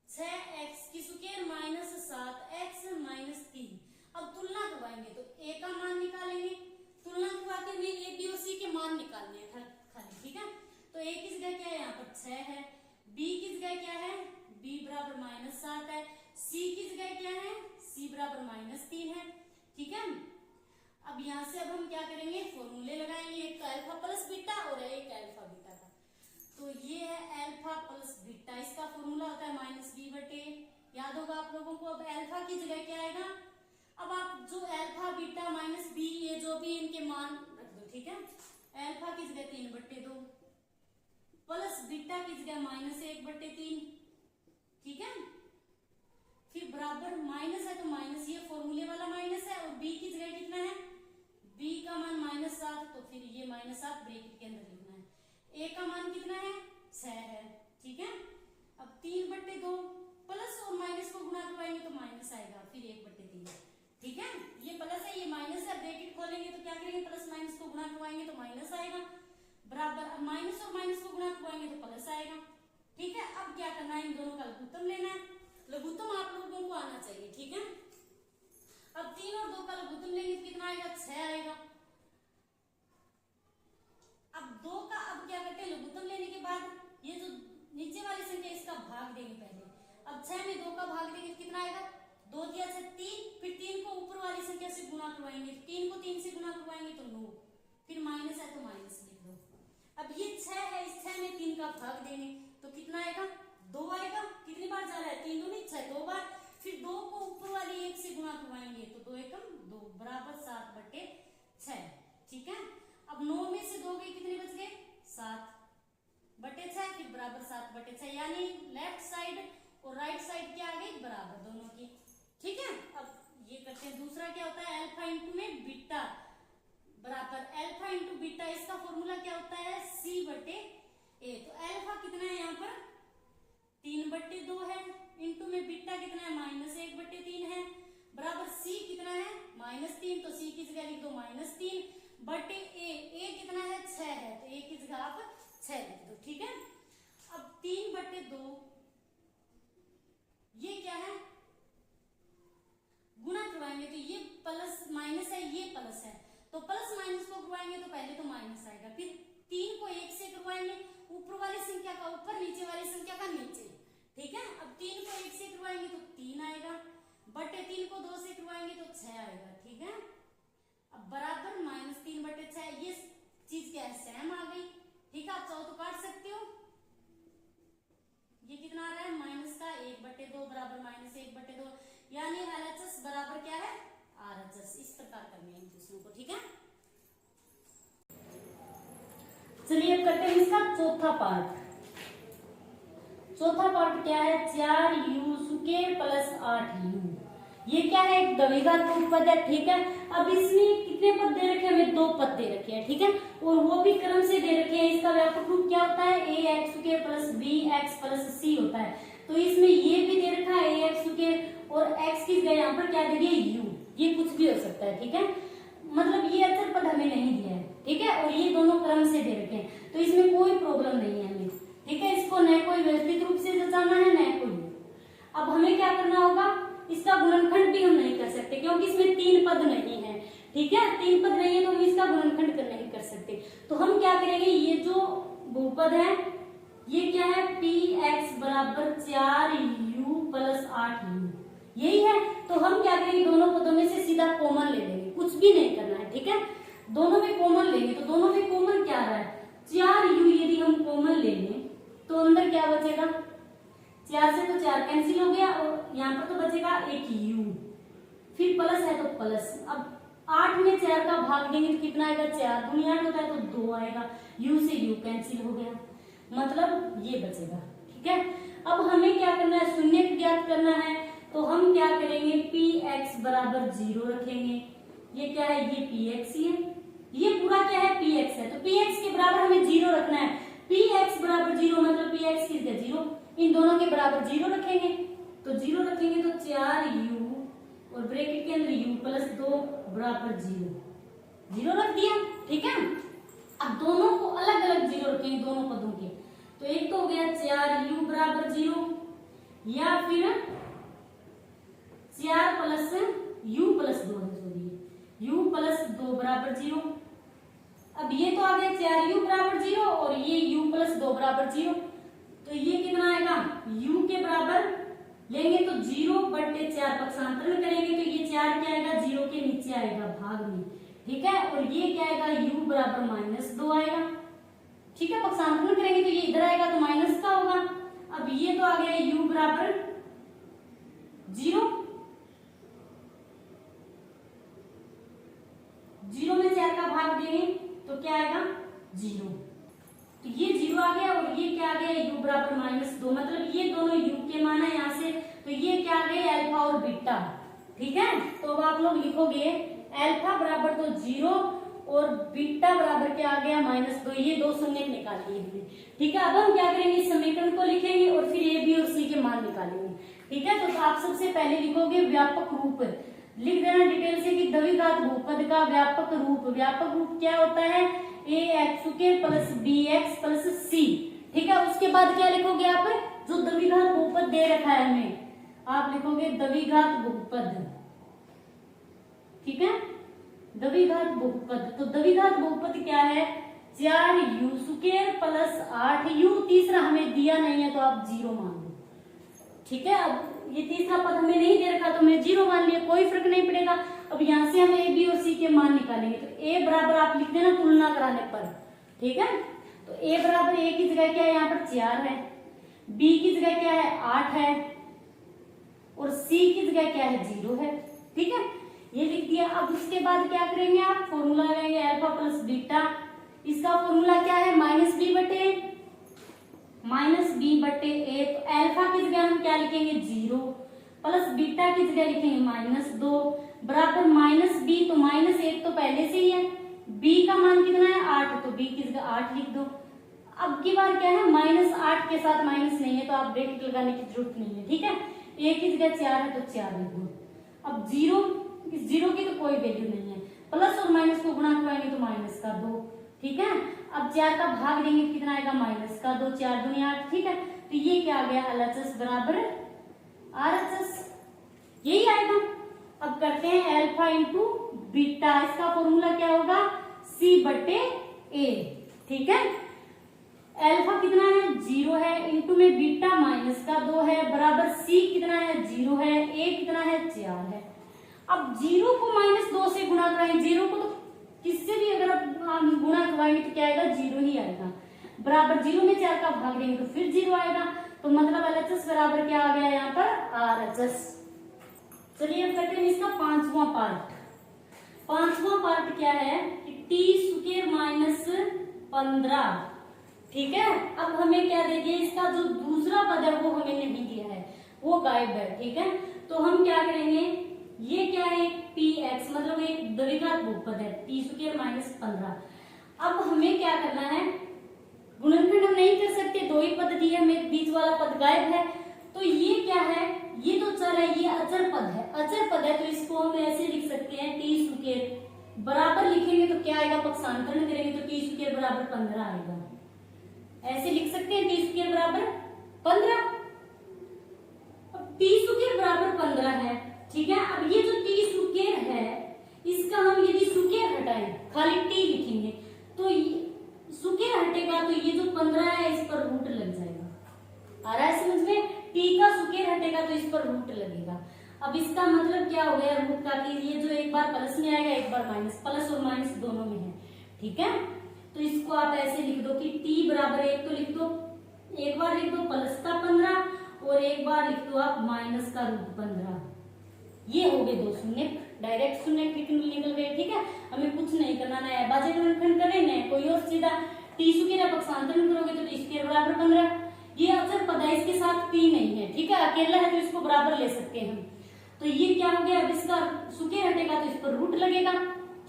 [SPEAKER 1] 6x की स्क्वायर माइनस 7x माइनस 3। अब तुलना करवाएंगे तो a का मान निकालेंगे, तुलना करवाते में a b और c के मान निकालने हैं खाली, ठीक है। तो a की जगह क्या है, यहाँ पर 6 है, b की जगह क्या है, b बराबर माइनस 7 है, c की जगह क्या है, c बराबर माइनस 3 है, ठीक है। अब यहाँ से अब हम क्या करेंगे, फॉर्मूले लगाएंगे, एक अल्फा प्लस बीटा और एक अल्फा बीटा का। तो ये है अल्फा प्लस बीटा, इसका फॉर्मूला होता है माइनस बी बटे, याद होगा आप लोगों को। अब अल्फा की जगह क्या आएगा, अब आप जो अल्फा बीटा माइनस बी ये जो भी इनके मान रख दो, ठीक है। अल्फा की जगह 3/2 प्लस बीटा की जगह माइनस 1/3, ठीक है। फिर बराबर माइनस है तो माइनस, ये फॉर्मूले वाला माइनस है, और बी की जगह कितना है, बी का मान -7, तो फिर ये -7 ब्रैकेट के अंदर लिखना है। ए का मान कितना है, 6 है, ठीक है। अब 3/2 प्लस और माइनस को गुणा करवाएंगे तो माइनस आएगा, फिर 1/3, ठीक है। ये प्लस है, ये माइनस है, ब्रैकेट खोलेंगे तो क्या करेंगे, प्लस माइनस को गुणा करवाएंगे तो माइनस आएगा, बराबर। अब माइनस और माइनस को गुणा करवाएंगे तो प्लस आएगा, ठीक है। अब क्या करना है, इन दोनों का लघुत्तम लेना है, लघुत्तम आप लोगों को आना चाहिए, ठीक है। अब 3 और 2 का लघुत्तम लेंगे तो कितना आएगा, 6 आएगा। अब 2 का अब क्या करते हैं, लघुत्तम लेने के बाद ये जो नीचे वाली संख्या इसका भाग देंगे पहले। अब 6 में 2 का भाग देंगे तो कितना आएगा, 2 दिया 6 3, फिर 3 को ऊपर वाली संख्या से गुणा करवाएंगे, 3 को 3 से गुणा करवाएंगे तो 9, फिर माइनस है तो माइनस लिख दो। अब ये 6 है, इस 6 में 3 का भाग देंगे तो कितना आएगा, 2 आएगा। कितनी बार जा रहा है, 3 दूनी 6, 2 बार। फिर 2 को ऊपर वाली 1 से गुणा करवाएंगे तो 2 एकम 2 बराबर 7/6, ठीक है। अब 9 में से 2 गए, कितने बच गए, 7/6, फिर बराबर 7/6, यानी लेफ्ट साइड और राइट साइड क्या आ गई, बराबर दोनों की, ठीक है। अब ये करते हैं, दूसरा क्या होता है, अल्फा इंटू में बीटा बराबर अल्फा इंटू बीटा, इसका फॉर्मूला क्या होता है, c/a। तो अल्फा कितना है यहाँ पर, 3/2 है, इंटू में बीटा कितना है, -1/3 है, बराबर c कितना है, -3, तो c की जगह लिख दो -3 बटे a कितना है, 6 है, तो a की जगह आप 6 लिख दो, ठीक है। अब 3/2 ये क्या है, गुणा करवाएंगे तो ये प्लस माइनस है, ये प्लस है, तो प्लस माइनस को करवाएंगे तो पहले तो माइनस आएगा, फिर 3 को 1 से करवाएंगे, ऊपर वाली संख्या का ऊपर, नीचे वाली संख्या का नीचे, ठीक है। अब 3 को 1 से करवाएंगे तो 3 आएगा, बटे 3 को 2 से करवाएंगे तो 6 आएगा, ठीक है। अब बराबर -3/6, ये चीज क्या है, सेम आ गई, ठीक है। आप चाहो तो काट सकते हो, ये कितना आ रहा है, माइनस का 1/2 बराबर -1/2, यानी LHS बराबर क्या है, RHS। इस प्रकार करनी है दूसरों को, ठीक है। चलिए अब करते हैं इसका चौथा पार्ट। चौथा पार्ट क्या है, 4u² प्लस 8u। ये क्या है, एक द्विघात बहुपद है, ठीक है। अब इसमें कितने पद दे रखे हैं, हमें 2 पद दे रखे हैं, ठीक है, और वो भी क्रम से दे रखे हैं। इसका व्यापक रूप क्या होता है, ax² plus bx plus c होता है। तो इसमें ये भी दे रखा है ax² और x की जगह यहाँ पर क्या दे दिया, u, ये कुछ भी हो सकता है, ठीक है। मतलब ये अचर पद हमें नहीं दिया है, ठीक है, और ये दोनों क्रम से दे रखे हैं, तो इसमें कोई प्रॉब्लम नहीं है हमें, ठीक है। इसको न कोई व्यवस्थित रूप से जताना है, न कोई। अब हमें क्या करना होगा, इसका गुणनखंड भी हम नहीं कर सकते क्योंकि इसमें 3 पद नहीं है, ठीक है। 3 पद नहीं है तो हम इसका गुणनखंड नहीं कर सकते। तो हम क्या करेंगे, ये जो बहुपद है ये क्या है, px बराबर 4u प्लस 8u, यही है। तो हम क्या करेंगे, दोनों पदों में से सीधा कॉमन ले लेंगे, कुछ भी नहीं करना है, ठीक है। दोनों में कॉमन लेंगे तो दोनों में कॉमन क्या आ रहा है, 4u यदि हम कॉमन ले लें तो अंदर क्या बचेगा, 4 से तो 4 कैंसिल हो गया, और यहाँ पर तो बचेगा एक u, फिर प्लस है तो प्लस। अब 8 में 4 का भाग देंगे तो कितना आएगा, 4 दूनी 8 होता है तो 2 आएगा, u से u कैंसिल हो गया, मतलब ये बचेगा, ठीक है। अब हमें क्या करना है, शून्य ज्ञात करना है, तो हम क्या करेंगे, px बराबर 0 रखेंगे। ये क्या है, ये px ही है, ये पूरा क्या है, px है, तो px के बराबर हमें 0 रखना है। px बराबर 0 मतलब px की जगह 0, इन दोनों के बराबर 0 रखेंगे तो तो 0 रखेंगे तो 4u और ब्रैकेट के अंदर u प्लस 2 बराबर 0 रख दिया। ठीक है, अब दोनों को अलग अलग 0 रखेंगे दोनों पदों के। तो एक तो हो गया 4u बराबर 0 या फिर 4 प्लस u प्लस 2 है, सॉरी u प्लस 2 बराबर 0। अब ये तो आ गया 4u बराबर 0 और ये u प्लस 2 बराबर 0। तो ये कितना आएगा, u के बराबर लेंगे तो 0/4 पक्षांतरण करेंगे तो ये 4 क्या आएगा, 0 के नीचे आएगा भाग में। ठीक है, और ये क्या आएगा, u बराबर -2 आएगा। ठीक है, पक्षांतरण करेंगे तो ये इधर आएगा तो माइनस का होगा। अब ये तो आ गया u बराबर 0, 0 में 4 का भाग देंगे तो क्या आएगा 0। तो ये 0 आ गया और ये क्या आ गया, u बराबर -2, मतलब ये दोनों u के मान है यहाँ से। तो ये क्या आ गए, अल्फा और बीटा। ठीक है, तो अब आप लोग लिखोगे अल्फा बराबर तो 0 और बीटा बराबर क्या आ गया -2, ये दो शून्य निकाल लिए हमने। ठीक है, अब हम क्या करेंगे, इस समीकरण को लिखेंगे और फिर ए बी और सी के मान निकालेंगे। ठीक है, तो आप सबसे पहले लिखोगे व्यापक रूप, लिख देना डिटेल से कि द्विघात बहुपद का व्यापक रूप। व्यापक रूप क्या होता है, ax plus bx plus c। ठीक है, उसके बाद क्या लिखोगे आप, जो द्विघात बहुपद दे रखा है हमें, आप लिखोगे द्विघात बहुपद। ठीक है, द्विघात बहुपद, तो द्विघात बहुपद क्या है, 4u² प्लस 8u। तीसरा हमें दिया नहीं है तो आप 0 मान लो। ठीक है, अब ये तीसरा पद हमें नहीं दे रखा तो मैं 0 मान लिया, कोई फर्क नहीं पड़ेगा। अब यहाँ से हम ए बी और सी के मान निकालेंगे तो a बराबर आप लिख देना तुलना कराने पर। ठीक है, तो a बराबर a की जगह क्या है, यहाँ पर 4 है, b की जगह क्या है 8 है और c की जगह क्या है 0 है। ठीक है, ये लिख दिया। अब उसके बाद क्या करेंगे, आप फॉर्मूला लगाएंगे अल्फा प्लस बीटा। इसका फॉर्मूला क्या है, -b/a। तो अल्फा की जगह हम क्या लिखेंगे 0 प्लस बीटा की जगह लिखेंगे -2 बराबर -b। तो -1 तो पहले से ही है, b का मान कितना है 8, तो b की जगह 8 लिख दो। अब की बार क्या है, -8 के साथ माइनस नहीं है तो आप ब्रैकेट लगाने की जरूरत नहीं है। ठीक है, a की जगह 4 है तो 4 लिख दो। अब 0, इस 0 की तो कोई वैल्यू नहीं है, प्लस और माइनस को गुणा करवाएंगे तो -2। ठीक है, अब 4 का भाग देंगे कितना आएगा -2, 4 दूनी 8। ठीक है, तो ये क्या आ गया, LHS बराबर RHS, यही आएगा। अब करते हैं अल्फा इंटू बीटा। इसका फॉर्मूला क्या होगा, C/A। ठीक है, अल्फा कितना है 0 है, इंटू में बीटा -2 है बराबर C कितना है 0 है, A कितना है 4 है। अब 0 को -2 से गुणा कराएंगे, 0 को तो किससे भी अगर आप गुणा करवाएंगे तो क्या आएगा 0 ही आएगा, बराबर 0 में 4 का भाग देंगे तो फिर 0 आएगा। तो मतलब LHS बराबर क्या आ गया यहाँ पर RHS। चलिए अब करते हैं इसका पांचवा पार्ट। पांचवा पार्ट क्या है कि t² -15। ठीक है, अब हमें क्या दे दिया, इसका जो दूसरा पद है वो हमें नहीं दिया है, वो गायब है। ठीक है, तो हम क्या करेंगे, ये क्या है px, मतलब एक द्विघात बहुपद है t² -15। अब हमें क्या करना है, गुणनखंड हम नहीं कर सकते, दो ही पद दिए हमें, बीच वाला पद गायब है। तो ये क्या है, ये तो चर है, ये अचर पद है, अचर पद है तो इसको हम ऐसे लिख सकते हैं t² बराबर लिखेंगे तो क्या आएगा, पक्षांतरण करेंगे तो t² बराबर 15 आएगा। ऐसे लिख सकते हैं t² बराबर 15। अब t² बराबर 15 है। ठीक है, अब ये जो t² है इसका हम यदि स्क्वायर हटाएं, खाली t लिखेंगे तो स्क्वायर हटेगा तो ये जो 15 है इस पर रूट लग जाएगा। आ रहा है समझ में, t का स्क्वायर हटेगा तो इस पर रूट लगेगा। अब इसका मतलब क्या हो गया रूट का, कि ये जो एक बार प्लस में आएगा एक बार माइनस, प्लस और माइनस दोनों में है। ठीक है, तो इसको आप ऐसे लिख दो कि t बराबर 1 तो लिख दो, एक बार लिख दो प्लस का 15 और एक बार लिख दो आप माइनस का रूट 15। ये हो गए दो शून्य, डायरेक्ट शून्य निकल गए। ठीक है, हमें कुछ नहीं करना, ना बाजे गुणनखंड करें ना कोई और, सीधा t² पक्षांतरण करोगे तो t² बराबर 15। ये अचर पद है, इसके साथ t नहीं है। ठीक है, अकेला है तो इसको बराबर ले सकते हैं हम। तो ये क्या हो गया, अब इसका स्क्वायर हटेगा तो इस पर रूट लगेगा।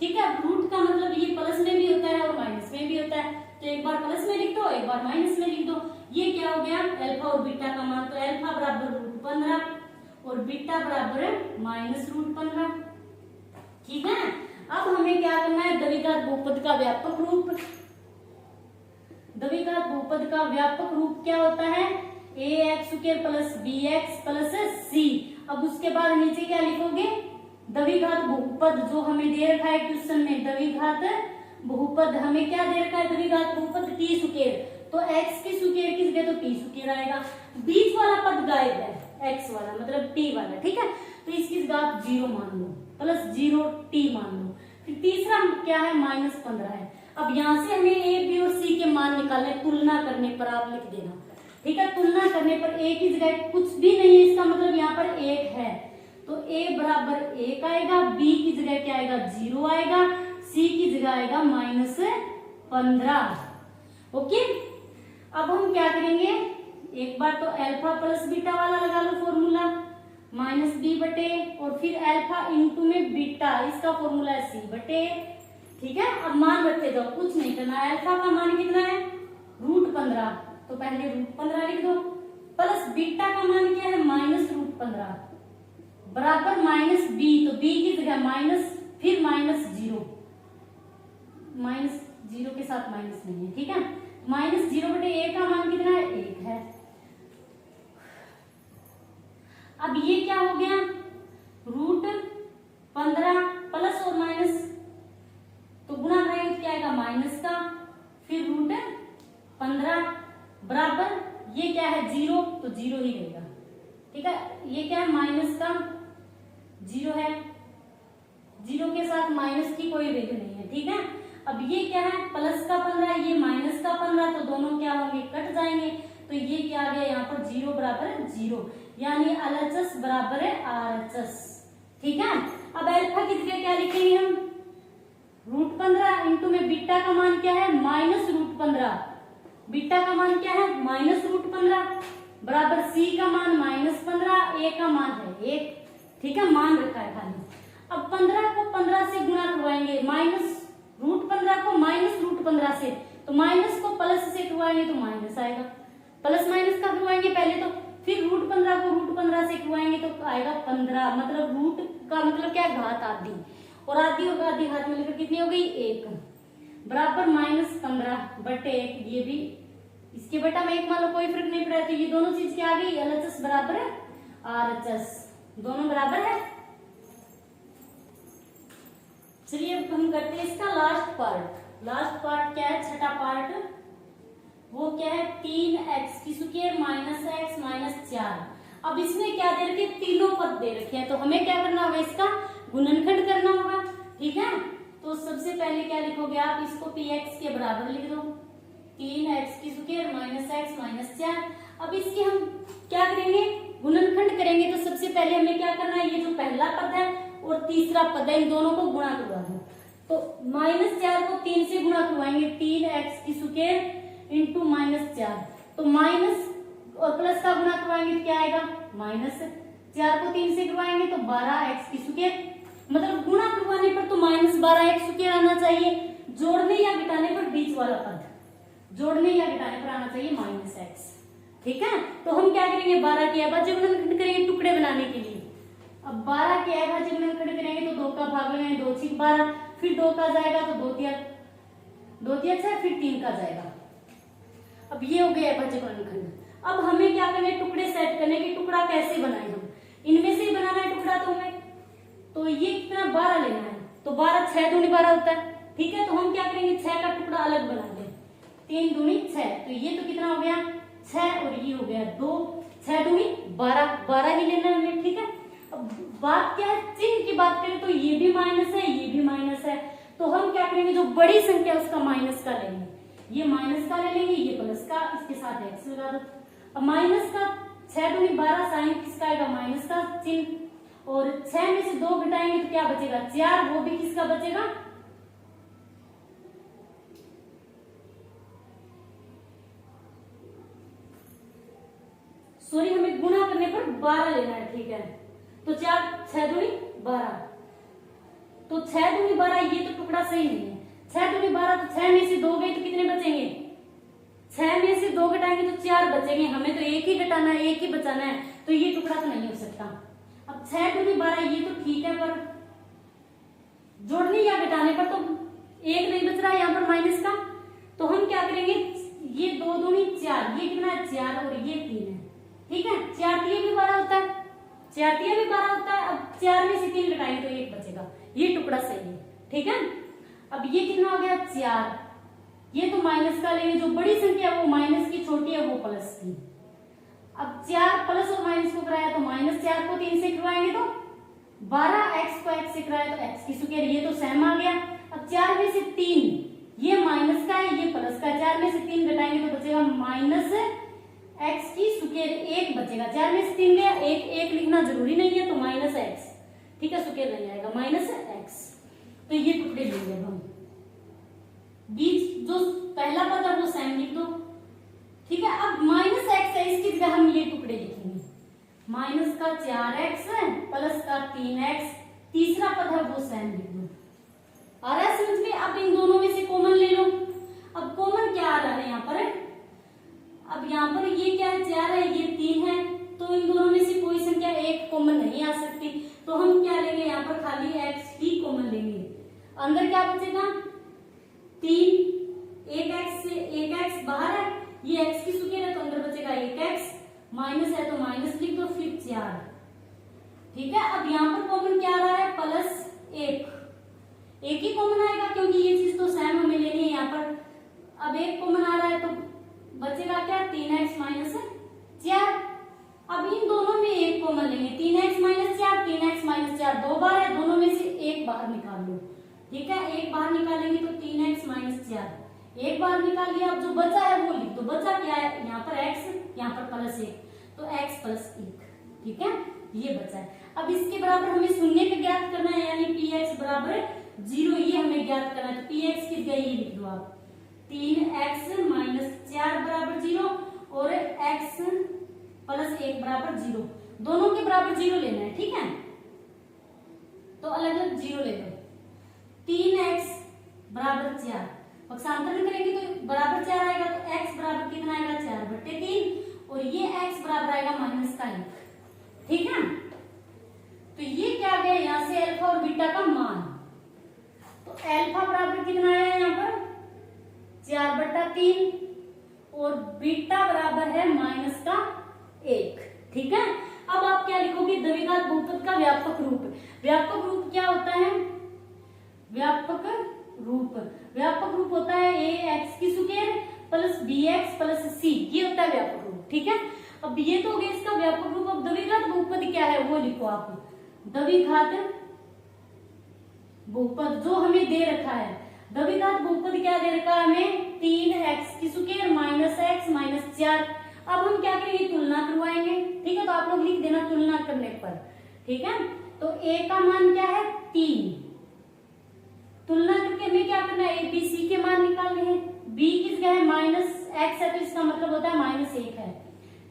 [SPEAKER 1] ठीक है, रूट का मतलब ये प्लस में भी होता है और माइनस में भी होता है, तो एक बार प्लस में लिख दो एक बार माइनस में लिख दो। ये क्या हो गया, अल्फा और बीटा का मान, तो अल्फा बराबर रूट 15 बीटा बराबर है -√15। ठीक है, अब हमें क्या करना है, द्विघात बहुपद का व्यापक रूप। द्विघात बहुपद का व्यापक रूप क्या होता है, ax² plus bx plus c। अब उसके बाद नीचे क्या लिखोगे, द्विघात बहुपद जो हमें दे रखा है क्वेश्चन में, द्विघात बहुपद हमें क्या दे रखा है, द्विघात बहुपद t², तो x की स्क्वायर की जगह तो t² आएगा। बीच वाला पद गायब है, x वाला मतलब t वाला, ठीक है, तो इसकी जगह आप 0 मान लो, प्लस 0t मान लो। फिर तीसरा क्या है, -15 है। अब यहाँ से हमें a, b और c के मान निकालने, तुलना करने पर आप लिख देना, ठीक है। तुलना करने पर a की जगह कुछ भी नहीं है, इसका मतलब यहाँ पर 1 है, तो a बराबर 1 आएगा, b की जगह क्या आएगा, 0 आएगा, c की जगह आएगा -15। ओके, अब हम क्या करेंगे, एक बार तो अल्फा प्लस बीटा वाला लगा लो फॉर्मूला, -b बटे और फिर अल्फा इंटू में बीटा, इसका फॉर्मूला है c बटे। ठीक है, अब मान रखते जाओ, कुछ नहीं करना। अल्फा का मान कितना है, √15, तो पहले √15 लिख दो, प्लस बीटा का मान क्या है, -√15 बराबर -b, तो b की जगह माइनस, फिर -0, -0 के साथ माइनस नहीं है, ठीक है। -0 बटे a का मान कितना है, 1 है। अब ये क्या हो गया, √15 प्लस और माइनस, तो गुणा करेंगे क्या आएगा, माइनस का, फिर √15 बराबर ये क्या है, 0, तो 0 ही रहेगा, ठीक है। ये क्या है, माइनस का 0 है, 0 के साथ माइनस की कोई वैल्यू नहीं है, ठीक है। अब ये क्या है, प्लस का 15, ये माइनस का 15, तो दोनों क्या होंगे, कट जाएंगे, तो ये क्या आ गया यहाँ पर, 0 बराबर 0, यानी LHS बराबर है RHS। ठीक है, अब अल्फा की जगह क्या लिखेंगे हम, √15 इंटू में बीटा का मान क्या है, -√15, बीटा का मान क्या है, -√15 बराबर c का मान -15, a का मान है 1, ठीक है, मान रखा है खाली। अब 15 को 15 से गुणा करवाएंगे, -√15 को -√15 से, तो माइनस को प्लस से करवाएंगे तो माइनस आएगा, प्लस माइनस का करवाएंगे पहले तो, फिर √15 को √15 से करवाएंगे तो आएगा 15, मतलब रूट का मतलब क्या, घात आधी, और आधी और आधी घात मिलकर कितनी हो गई, 1 बराबर -15 बटे 1, ये भी इसके बटा में 1 मान लो, कोई फर्क नहीं पड़ा, तो ये दोनों चीज क्या आ गई, LHS बराबर है RHS, दोनों बराबर है। चलिए अब हम करते हैं इसका लास्ट पार्ट। लास्ट पार्ट क्या है, छठा पार्ट, वो क्या है, 3x² माइनस x माइनस 4। अब इसमें क्या दे रखे, तीनों पद दे रखे हैं, तो हमें क्या करना होगा, इसका गुणनखंड करना होगा, ठीक है। तो सबसे पहले क्या लिखोगे आप, इसको px के बराबर लिख दो, 3x² माइनस x माइनस 4। अब इसकी हम क्या करेंगे, गुणनखंड करेंगे, तो सबसे पहले हमें क्या करना है, ये जो पहला पद है और तीसरा पद है, इन दोनों को गुणा करवा दो, तो -4 को 3 से गुणा करवाएंगे, 3x² इंटू -4, तो माइनस और प्लस का गुणा करवाएंगे तो क्या आएगा, -4 को 3 से करवाएंगे तो 12x², मतलब गुणा करवाने पर तो -12x² आना चाहिए, जोड़ने या घटाने पर बीच वाला पद, जोड़ने या घटाने पर आना चाहिए -x, ठीक है। तो हम क्या करेंगे, 12 के अभाज्य गुणनखंड करेंगे टुकड़े बनाने के लिए। अब 12 के अभाज्य गुणनखंड करेंगे तो 2 का भाग लगाएंगे, 2 6 12, फिर 2 का जाएगा तो 2 3 6, फिर 3 का जाएगा। अब ये हो गया अभाज्य गुणनखंड। अब हमें क्या करना है, टुकड़े सेट करने के, टुकड़ा कैसे बनाए हम, इनमें से ही बनाना है टुकड़ा, तो हमें तो ये कितना 12 लेना है, तो 12 6 दूनी 12 होता है, ठीक है। तो हम क्या करेंगे, 6 का टुकड़ा अलग बना दें, 3 दूनी 6, तो ये तो कितना हो गया 6, और ये हो गया 2, 6 दूनी 12, 12 ही लेना हमें, ठीक है। अब बात क्या है, चिन्ह की बात करें तो ये भी माइनस है, ये भी माइनस है, तो हम क्या करेंगे, जो बड़ी संख्या उसका माइनस का लेंगे, ये माइनस का ले लेंगे, ये प्लस का, इसके साथ एक्स लगा दो। अब माइनस का 6 दूनी 12, साइन किसका आएगा, माइनस का चिन्ह, और 6 में से 2 घटाएंगे तो क्या बचेगा, 4, वो भी किसका बचेगा, सॉरी हमें गुणा करने पर 12 लेना है, ठीक है। तो 4 6 दूनी 12, तो 6 दूनी 12, ये तो टुकड़ा सही नहीं है, 6 दूनी 12, तो 6 में से 2 गए तो कितने बचेंगे, 6 में से 2 घटाएंगे तो 4 बचेंगे, हमें तो एक ही घटाना है, एक ही बचाना है, तो ये टुकड़ा तो नहीं हो सकता। अब 6 दूनी 12 ये तो ठीक है, पर जोड़ने या घटाने पर तो एक नहीं बच रहा है यहाँ पर माइनस का, तो हम क्या करेंगे, ये 2 दूनी 4, ये कितना है 4 और ये 3 है, ठीक है। 4 3 भी 12 होता है, 4 3 भी 12 होता है। अब 4 में से 3 घटाएंगे तो 1 बचेगा, ये टुकड़ा सही है, ठीक है। अब ये कितना हो गया 4, ये तो माइनस का लेंगे, जो बड़ी संख्या है वो माइनस की, छोटी है वो प्लस की। अब 4 प्लस और माइनस को कराया तो -4 को 3 से करवाएंगे तो 12x को x से कराया तो x की स्क्वायर, ये तो सेम आ गया। अब 4 में से 3, ये माइनस का है ये प्लस का है, 4 में से 3 घटाएंगे तो बचेगा -x की स्क्वायर, 1 बचेगा। 4 में से 3 गया, 1 लिखना जरूरी नहीं है तो -x, ठीक है, स्क्वायर नहीं आएगा -x। तो ये टुकड़े लेंगे हम, बीच जो पहला पद है वो सेम लिख दो, ठीक है। अब -x है, इसकी जगह हम ये टुकड़े लिखेंगे, माइनस का 4x प्लस का 3x, तीसरा पद है वो सेम लिख दो। आ रहा है समझ में? अब इन दोनों में से कॉमन ले लो। अब कॉमन क्या आ रहा है यहाँ पर, अब यहाँ पर ये क्या है 4 है, ये 3 है, तो इन दोनों में से कोई संख्या एक कॉमन नहीं आ सकती, तो हम क्या लेंगे यहाँ पर खाली x ही कॉमन लेंगे। अंदर क्या बचेगा 3, 1x से 1x बाहर है, ये x की स्क्वायर है तो अंदर बचेगा 1x, माइनस है तो माइनस लिख दो, फिर 4, ठीक है। अब यहाँ पर कॉमन क्या आ रहा है +1, एक ही कॉमन आएगा क्योंकि ये चीज तो सेम हमें लेनी है यहाँ पर। अब एक कॉमन आ रहा है तो बचेगा क्या 3x - 4। अब इन दोनों में एक कॉमन लेंगे, 3x - 4, 3x - 4 2 बार है, दोनों में से एक बाहर निकाल लो, ठीक है। एक बाहर निकालेंगे तो 3x - 4, एक बार निकाल लिया। अब जो बचा है वो लिख दो, बचा क्या है यहाँ पर x, यहाँ पर +1, तो x + 1, ठीक है, ये बचा है। अब इसके बराबर हमें शून्य का ज्ञात करना है, यानी px = 0, ये हमें ज्ञात करना है। तो px की जगह ये लिख दो आप, 3x - 4 = 0 और x + 1 = 0, दोनों के बराबर 0 लेना है, ठीक है। तो अलग अलग 0 ले लो। 3x = 4, पक्षांतरण करेंगे तो बराबर 4 आएगा, तो x बराबर कितना आएगा 4/3, और ये x बराबर आएगा -1, ठीक है। तो ये क्या आ गया यहाँ से अल्फा और बीटा का मान, तो अल्फा बराबर कितना आया यहाँ पर 4/3 और बीटा बराबर है -1, ठीक है। अब आप क्या लिखोगे, द्विघात बहुपद का व्यापक रूप। व्यापक रूप क्या होता है, व्यापक रूप होता है ax की square plus bx plus c, ये होता है व्यापक रूप, ठीक है। अब ये तो हो गया इसका व्यापक रूप। अब द्विघात बहुपद क्या है वो लिखो आप, द्विघात बहुपद जो हमें दे रखा है, द्विघात बहुपद क्या दे रखा है हमें, 3x की स्क्वायर -x - 4। अब हम क्या करेंगे, तुलना करवाएंगे, ठीक है। तो आप लोग लिख देना तुलना करने पर, ठीक है। तो a का मान क्या है 3, तुलना करके हमें क्या करना है, a b c के मान निकालने हैं। b की जगह है -x है तो इसका मतलब होता है -1 है,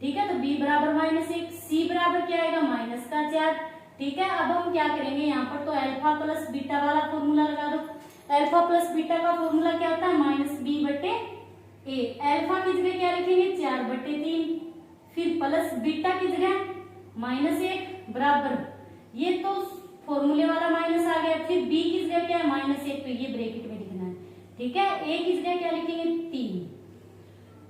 [SPEAKER 1] ठीक है। तो b बराबर -1, c बराबर क्या आएगा -4, ठीक है। अब हम क्या करेंगे यहाँ पर, तो अल्फा प्लस बीटा वाला फॉर्मूला लगा दो। अल्फा प्लस बीटा का फॉर्मूला क्या होता है -b/a। अल्फा की जगह क्या लिखेंगे 4/3, फिर प्लस बीटा की जगह -1 बराबर, ये तो फॉर्मूले वाला माइनस आ गया, फिर b की जगह क्या है -1, तो ये ब्रैकेट में लिखना है, ठीक है। a की जगह क्या लिखेंगे 3।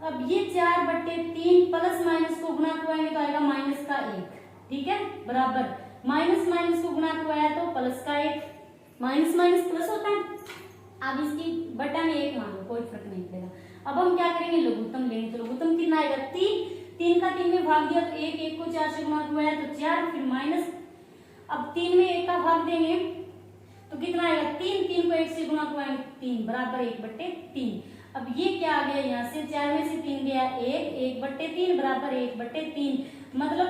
[SPEAKER 1] अब ये 4/3 प्लस माइनस को गुणा करवाएंगे तो आएगा -1, ठीक है, बराबर माइनस माइनस को गुणा करवाया तो +1, माइनस माइनस प्लस होता है। अब इसकी बटा में 1 मान लो, कोई फर्क नहीं पड़ेगा। अब हम क्या करेंगे, लघुत्तम लेंगे, तो लघुत्तम कितना आएगा 3 का 3 में भाग दिया तो 1 को 4 से गुणा करवाया तो 4, फिर माइनस, अब 3 में 1 का भाग देंगे तो कितना आएगा 3 को 1 से गुणा करवाएंगे 3 बराबर 1/3। अब ये क्या आ गया यहाँ से, 4 में से 3 गया 1/3 बराबर 1/3, मतलब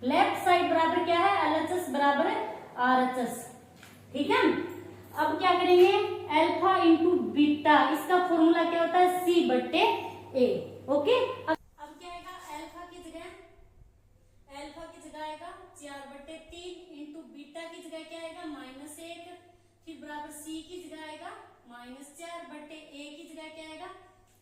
[SPEAKER 1] लेफ्ट साइड बराबर क्या है LHS बराबर RHS, ठीक है। अब क्या करेंगे, अल्फा इंटू बीटा, इसका फॉर्मूला क्या होता है C/A, ओके। अब क्या आएगा, अल्फा की जगह आएगा 4/3 इंटू बीटा की जगह क्या आएगा -1, फिर बराबर C की जगह आएगा -4/A की जगह क्या आएगा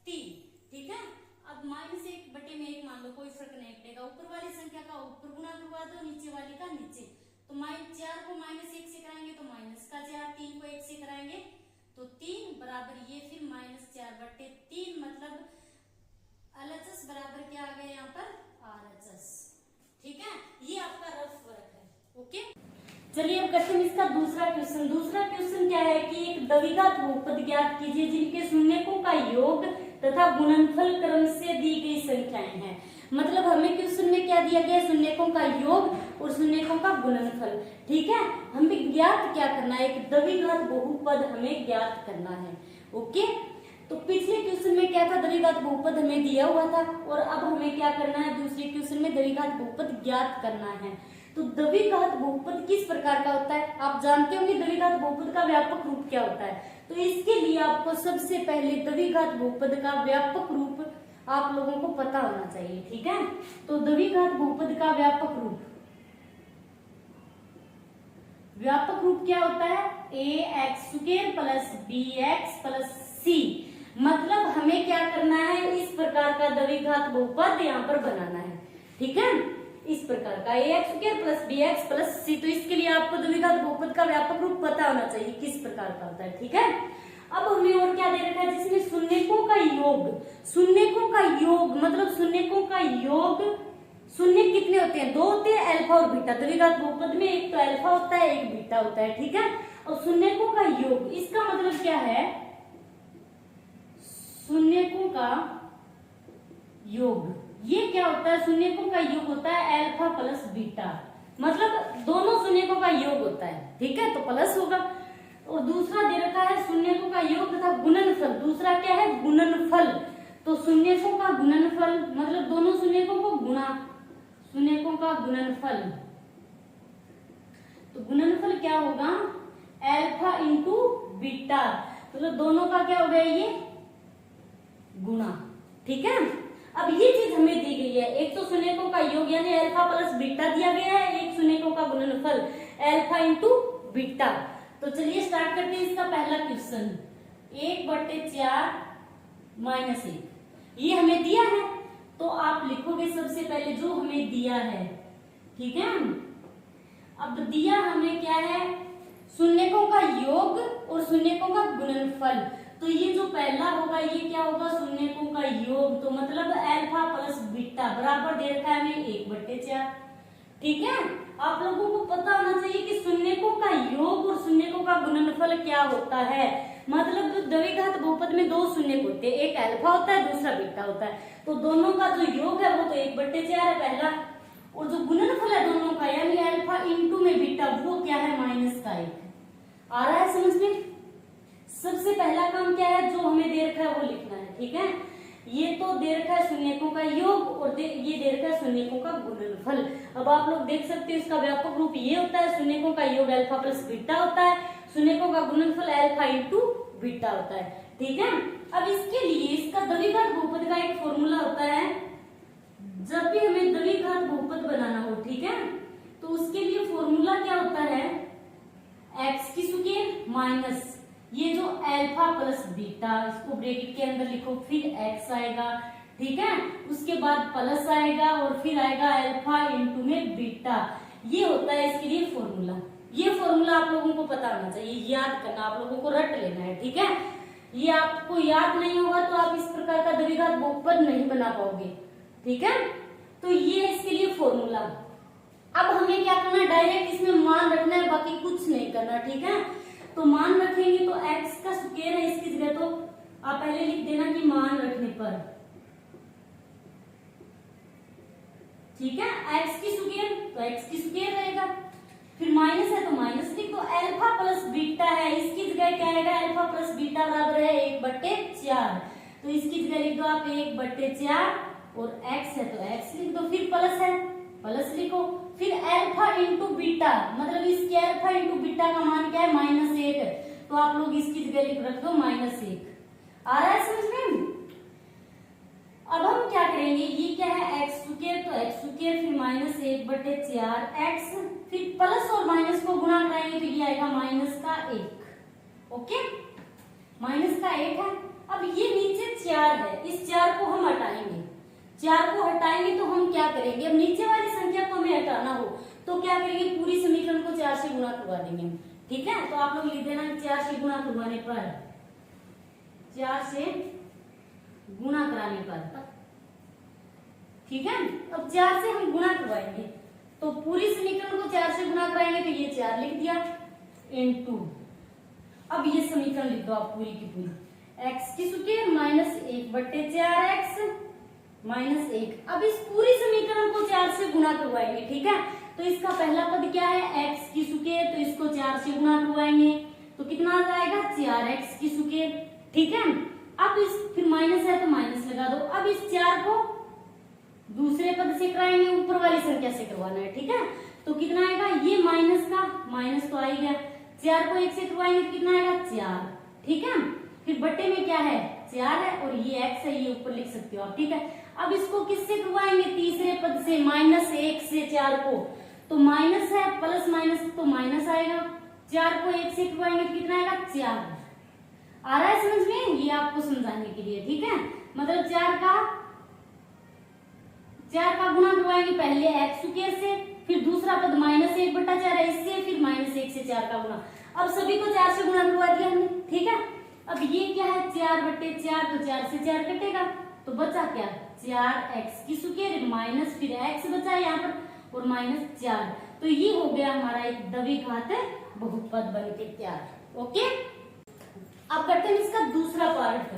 [SPEAKER 1] 3, ठीक है। अब -1/1 मान लो, कोई फर्क नहीं पड़ेगा। ऊपर वाली संख्या का ऊपर गुणा करवा लगा दो, नीचे वाली का नीचे। तो 4 को -1 से कराएंगे तो -4, 3 को 1 से कराएंगे तो 3 बराबर ये फिर -4/3, मतलब LHS बराबर क्या आ गया यहाँ पर RHS। ठीक है, ये आपका रफ वर्क है। ओके, चलिए अब करते हैं इसका दूसरा क्वेश्चन। दूसरा क्वेश्चन क्या है कि एक द्विघात बहुपद ज्ञात कीजिए जिनके शून्यकों का योग तथा गुणनफल क्रम से दी गई संख्याएं हैं। मतलब हमें क्वेश्चन में क्या दिया गया है, शून्यकों का योग और शून्यकों का गुणनफल। ठीक है, हमें ज्ञात क्या करना है, एक द्विघात बहुपद हमें ज्ञात करना है। ओके, तो पिछले क्वेश्चन में क्या था, द्विघात बहुपद हमें दिया हुआ था और अब हमें क्या करना है, दूसरे क्वेश्चन में द्विघात बहुपद ज्ञात करना है। तो द्विघात बहुपद किस प्रकार का होता है, आप जानते होंगे द्विघात बहुपद का व्यापक रूप क्या होता है। तो इसके लिए आपको सबसे पहले द्विघात बहुपद का व्यापक रूप आप लोगों को पता होना चाहिए। ठीक है, तो द्विघात बहुपद का व्यापक रूप क्या होता है, ax² + bx + c। मतलब हमें क्या करना है, इस प्रकार का द्विघात बहुपद यहाँ पर बनाना है। ठीक है, इस प्रकार का ax² + bx + c। तो इसके लिए आपको द्विघात बहुपद का व्यापक रूप पता होना चाहिए किस प्रकार का होता है। ठीक है, अब हमें और क्या दे रखा है, जिसमें शून्यकों का योग मतलब शून्यकों का योग, शून्य कितने होते हैं, 2 होते हैं, अल्फा और बीटा। द्विघात बहुपद में एक तो अल्फा होता है, एक बीटा होता है। ठीक है, और शून्यकों का योग, इसका मतलब क्या है, शून्यकों का योग, ये क्या होता है, शून्यकों का योग होता है अल्फा + बीटा, मतलब दोनों शून्यकों का योग होता है। ठीक है, तो प्लस होगा। और दूसरा दे रखा है शून्यकों का योग तथा गुणनफल। दूसरा क्या है, गुणनफल। तो शून्यकों का गुणनफल मतलब दोनों शून्यकों को गुणा, शून्यकों का गुणनफल। तो गुणनफल क्या होगा, अल्फा × बीटा, मतलब दोनों का क्या हो गया, ये गुणा। ठीक है, अब ये चीज हमें दी गई है, एक तो शून्यकों का योग यानी अल्फा + बीटा दिया गया है, एक शून्यकों का गुणनफल अल्फा × बीटा। तो चलिए स्टार्ट करते हैं इसका पहला क्वेश्चन। 1/4 - 1 ये हमें दिया है, तो आप लिखोगे सबसे पहले जो हमें दिया है। ठीक है, अब दिया हमें क्या है, शून्यकों का योग और शून्यकों का गुणनफल। तो ये जो पहला होगा ये क्या होगा, शून्यकों का योग, तो मतलब अल्फा + बीटा बराबर दे रखा है हमें 1/4। ठीक है, आप लोगों को पता होना चाहिए कि शून्यकों का योग और शून्यकों का गुणनफल क्या होता है। मतलब द्विघात बहुपद में 2 शून्यक होते हैं, एक अल्फा होता है, दूसरा बीटा होता है। तो दोनों का जो योग है वो तो 1/4 है पहला, और जो गुणनफल है दोनों का यानी अल्फा × बीटा वो क्या है, -1। आ रहा है समझ में। सबसे पहला काम क्या है, जो हमें दे रखा है वो लिखना है। ठीक है, ये तो दे रखा है शून्यकों का योग और ये दे रखा है शून्यकों का गुणनफल। अब आप लोग देख सकते हो इसका व्यापक रूप ये होता है, शून्यकों का योग अल्फा + बीटा होता है, शून्यकों का गुणनफल अल्फा × बीटा होता है। ठीक है, अब इसके लिए इसका द्विघात बहुपद का एक फॉर्मूला होता है, जब भी हमें द्विघात बहुपद बनाना हो। ठीक है, तो उसके लिए फॉर्मूला क्या होता है, x² माइनस ये जो अल्फा + बीटा, इसको ब्रैकेट के अंदर लिखो, फिर x आएगा। ठीक है, उसके बाद प्लस आएगा और फिर आएगा अल्फा × बीटा। ये होता है इसके लिए फॉर्मूला। ये फॉर्मूला आप लोगों को पता होना चाहिए, याद करना, आप लोगों को रट लेना है। ठीक है, ये आपको याद नहीं होगा तो आप इस प्रकार का द्विघात बहुपद नहीं बना पाओगे। ठीक है, तो ये है इसके लिए फॉर्मूला। अब हमें क्या करना है, डायरेक्ट इसमें मान रखना है, बाकी कुछ नहीं करना। ठीक है, तो मान रखेंगे तो x का स्क्वायर है इसकी जगह, तो आप पहले लिख देना कि मान रखने पर। ठीक है, x की स्क्वायर तो x की स्क्वायर रहेगा, फिर माइनस है तो माइनस लिख दो। अल्फा + बीटा है, इसकी जगह क्या आएगा, अल्फा + बीटा बराबर है 1/4। तो इसकी जगह लिख दो आप 1/4 और x है तो x लिख दो, फिर प्लस है प्लस लिखो, फिर अल्फा × बीटा मतलब इसके अल्फा × बीटा का मान क्या है, -1। तो आप लोग इसकी जगह रख दो -1। आ रहा है समझ में। अब हम क्या करेंगे, ये क्या है x² तो x², फिर -1/4x, फिर प्लस और माइनस को गुणा कराएंगे तो ये आएगा -1। ओके, -1 है। अब ये नीचे 4 है, इस 4 को हम हटाएंगे। 4 को हटाएंगे तो हम क्या करेंगे, अब नीचे वाली संख्या को हमें हटाना हो क्या करेंगे, पूरी समीकरण को 4 से गुणा करवा देंगे, ठीक है। तो आप लोग लिख देना 4 से गुणा करवाने पर, 4 से गुणा कराने पर, ठीक है। अब 4 से हम गुणा करवाएंगे तो पूरी समीकरण को 4 से गुणा कराएंगे तो ये 4 लिख दिया इनटू, अब ये समीकरण लिख दो आप पूरी की पूरी, x की स्क्वायर माइनस 1/4x माइनस 1। अब इस पूरी समीकरण को 4 से गुणा करवाएंगे, ठीक है। तो इसका पहला पद क्या है, x की स्क्वायर, तो इसको 4 से गुणा करवाएंगे तो कितना आ जाएगा 4x की स्क्वायर, ठीक है। अब इस फिर माइनस है तो माइनस लगा दो। अब इस 4 को दूसरे पद से कराएंगे, ऊपर वाली संख्या से करवाना है, ठीक है। तो कितना आएगा, ये माइनस का माइनस तो आ ही गया, 4 को 1 से करवाएंगे तो कितना आएगा 4, ठीक है। फिर बट्टे में क्या है 4 है और ये x है, ये ऊपर लिख सकते हो आप, ठीक है। अब इसको किससे करवाएंगे, तीसरे पद से, -1 से 4 को, तो माइनस है प्लस माइनस तो माइनस आएगा, 4 को 1 से करवाएंगे तो कितना आएगा 4। आ रहा है समझ में, ये आपको समझाने के लिए, ठीक है। मतलब 4 का गुणा करवाएंगे पहले x स्क्वायर से, फिर दूसरा पद -1/4 है इससे, फिर -1 से 4 का गुणा। अब सभी को 4 से गुणा करवा दिया हमने, ठीक है। अब ये क्या है 4/4, तो 4 से 4 कटेगा तो बचा क्या 4x की स्क्वायर माइनस फिर x बचा यहाँ पर और -4। तो ये हो गया हमारा एक द्विघात बहुपद बनके तैयार। ओके, अब करते हैं इसका दूसरा पार्ट।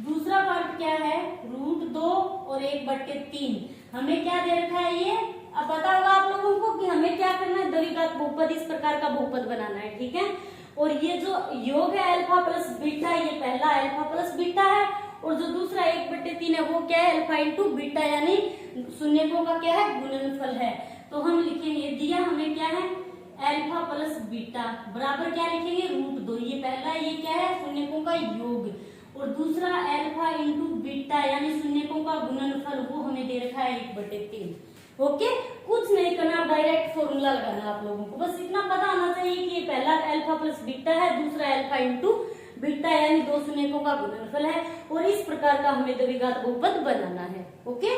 [SPEAKER 1] दूसरा पार्ट क्या है, √2 और 1/3। हमें क्या दे रखा है ये, अब पता होगा आप लोगों को कि हमें क्या करना है, द्विघात बहुपद इस प्रकार का बहुपद बनाना है, ठीक है। और ये जो योग है अल्फा प्लस बीटा, ये पहला अल्फा प्लस बीटा है, और जो दूसरा 1/3 है वो क्या है अल्फा इंटू बीटा, यानी शून्यकों का क्या है गुणनफल है। तो हम लिखेंगे, दिया हमें क्या है अल्फा प्लस बीटा बराबर क्या लिखेंगे √2। ये पहला, ये क्या है शून्यकों का योग, और दूसरा अल्फा इंटू बीटा यानी शून्यकों का गुणनफल, वो हमें दे रखा है 1/3। ओके, कुछ नहीं करना, डायरेक्ट फॉर्मूला लगाना आप लोगों को, बस इतना पता होना चाहिए कि ये पहला अल्फा प्लस बीटा है, दूसरा अल्फा इंटू बीटा यानी दो शून्यकों का गुणनफल है, और इस प्रकार का हमें द्विघात बहुपद बनाना है। ओके,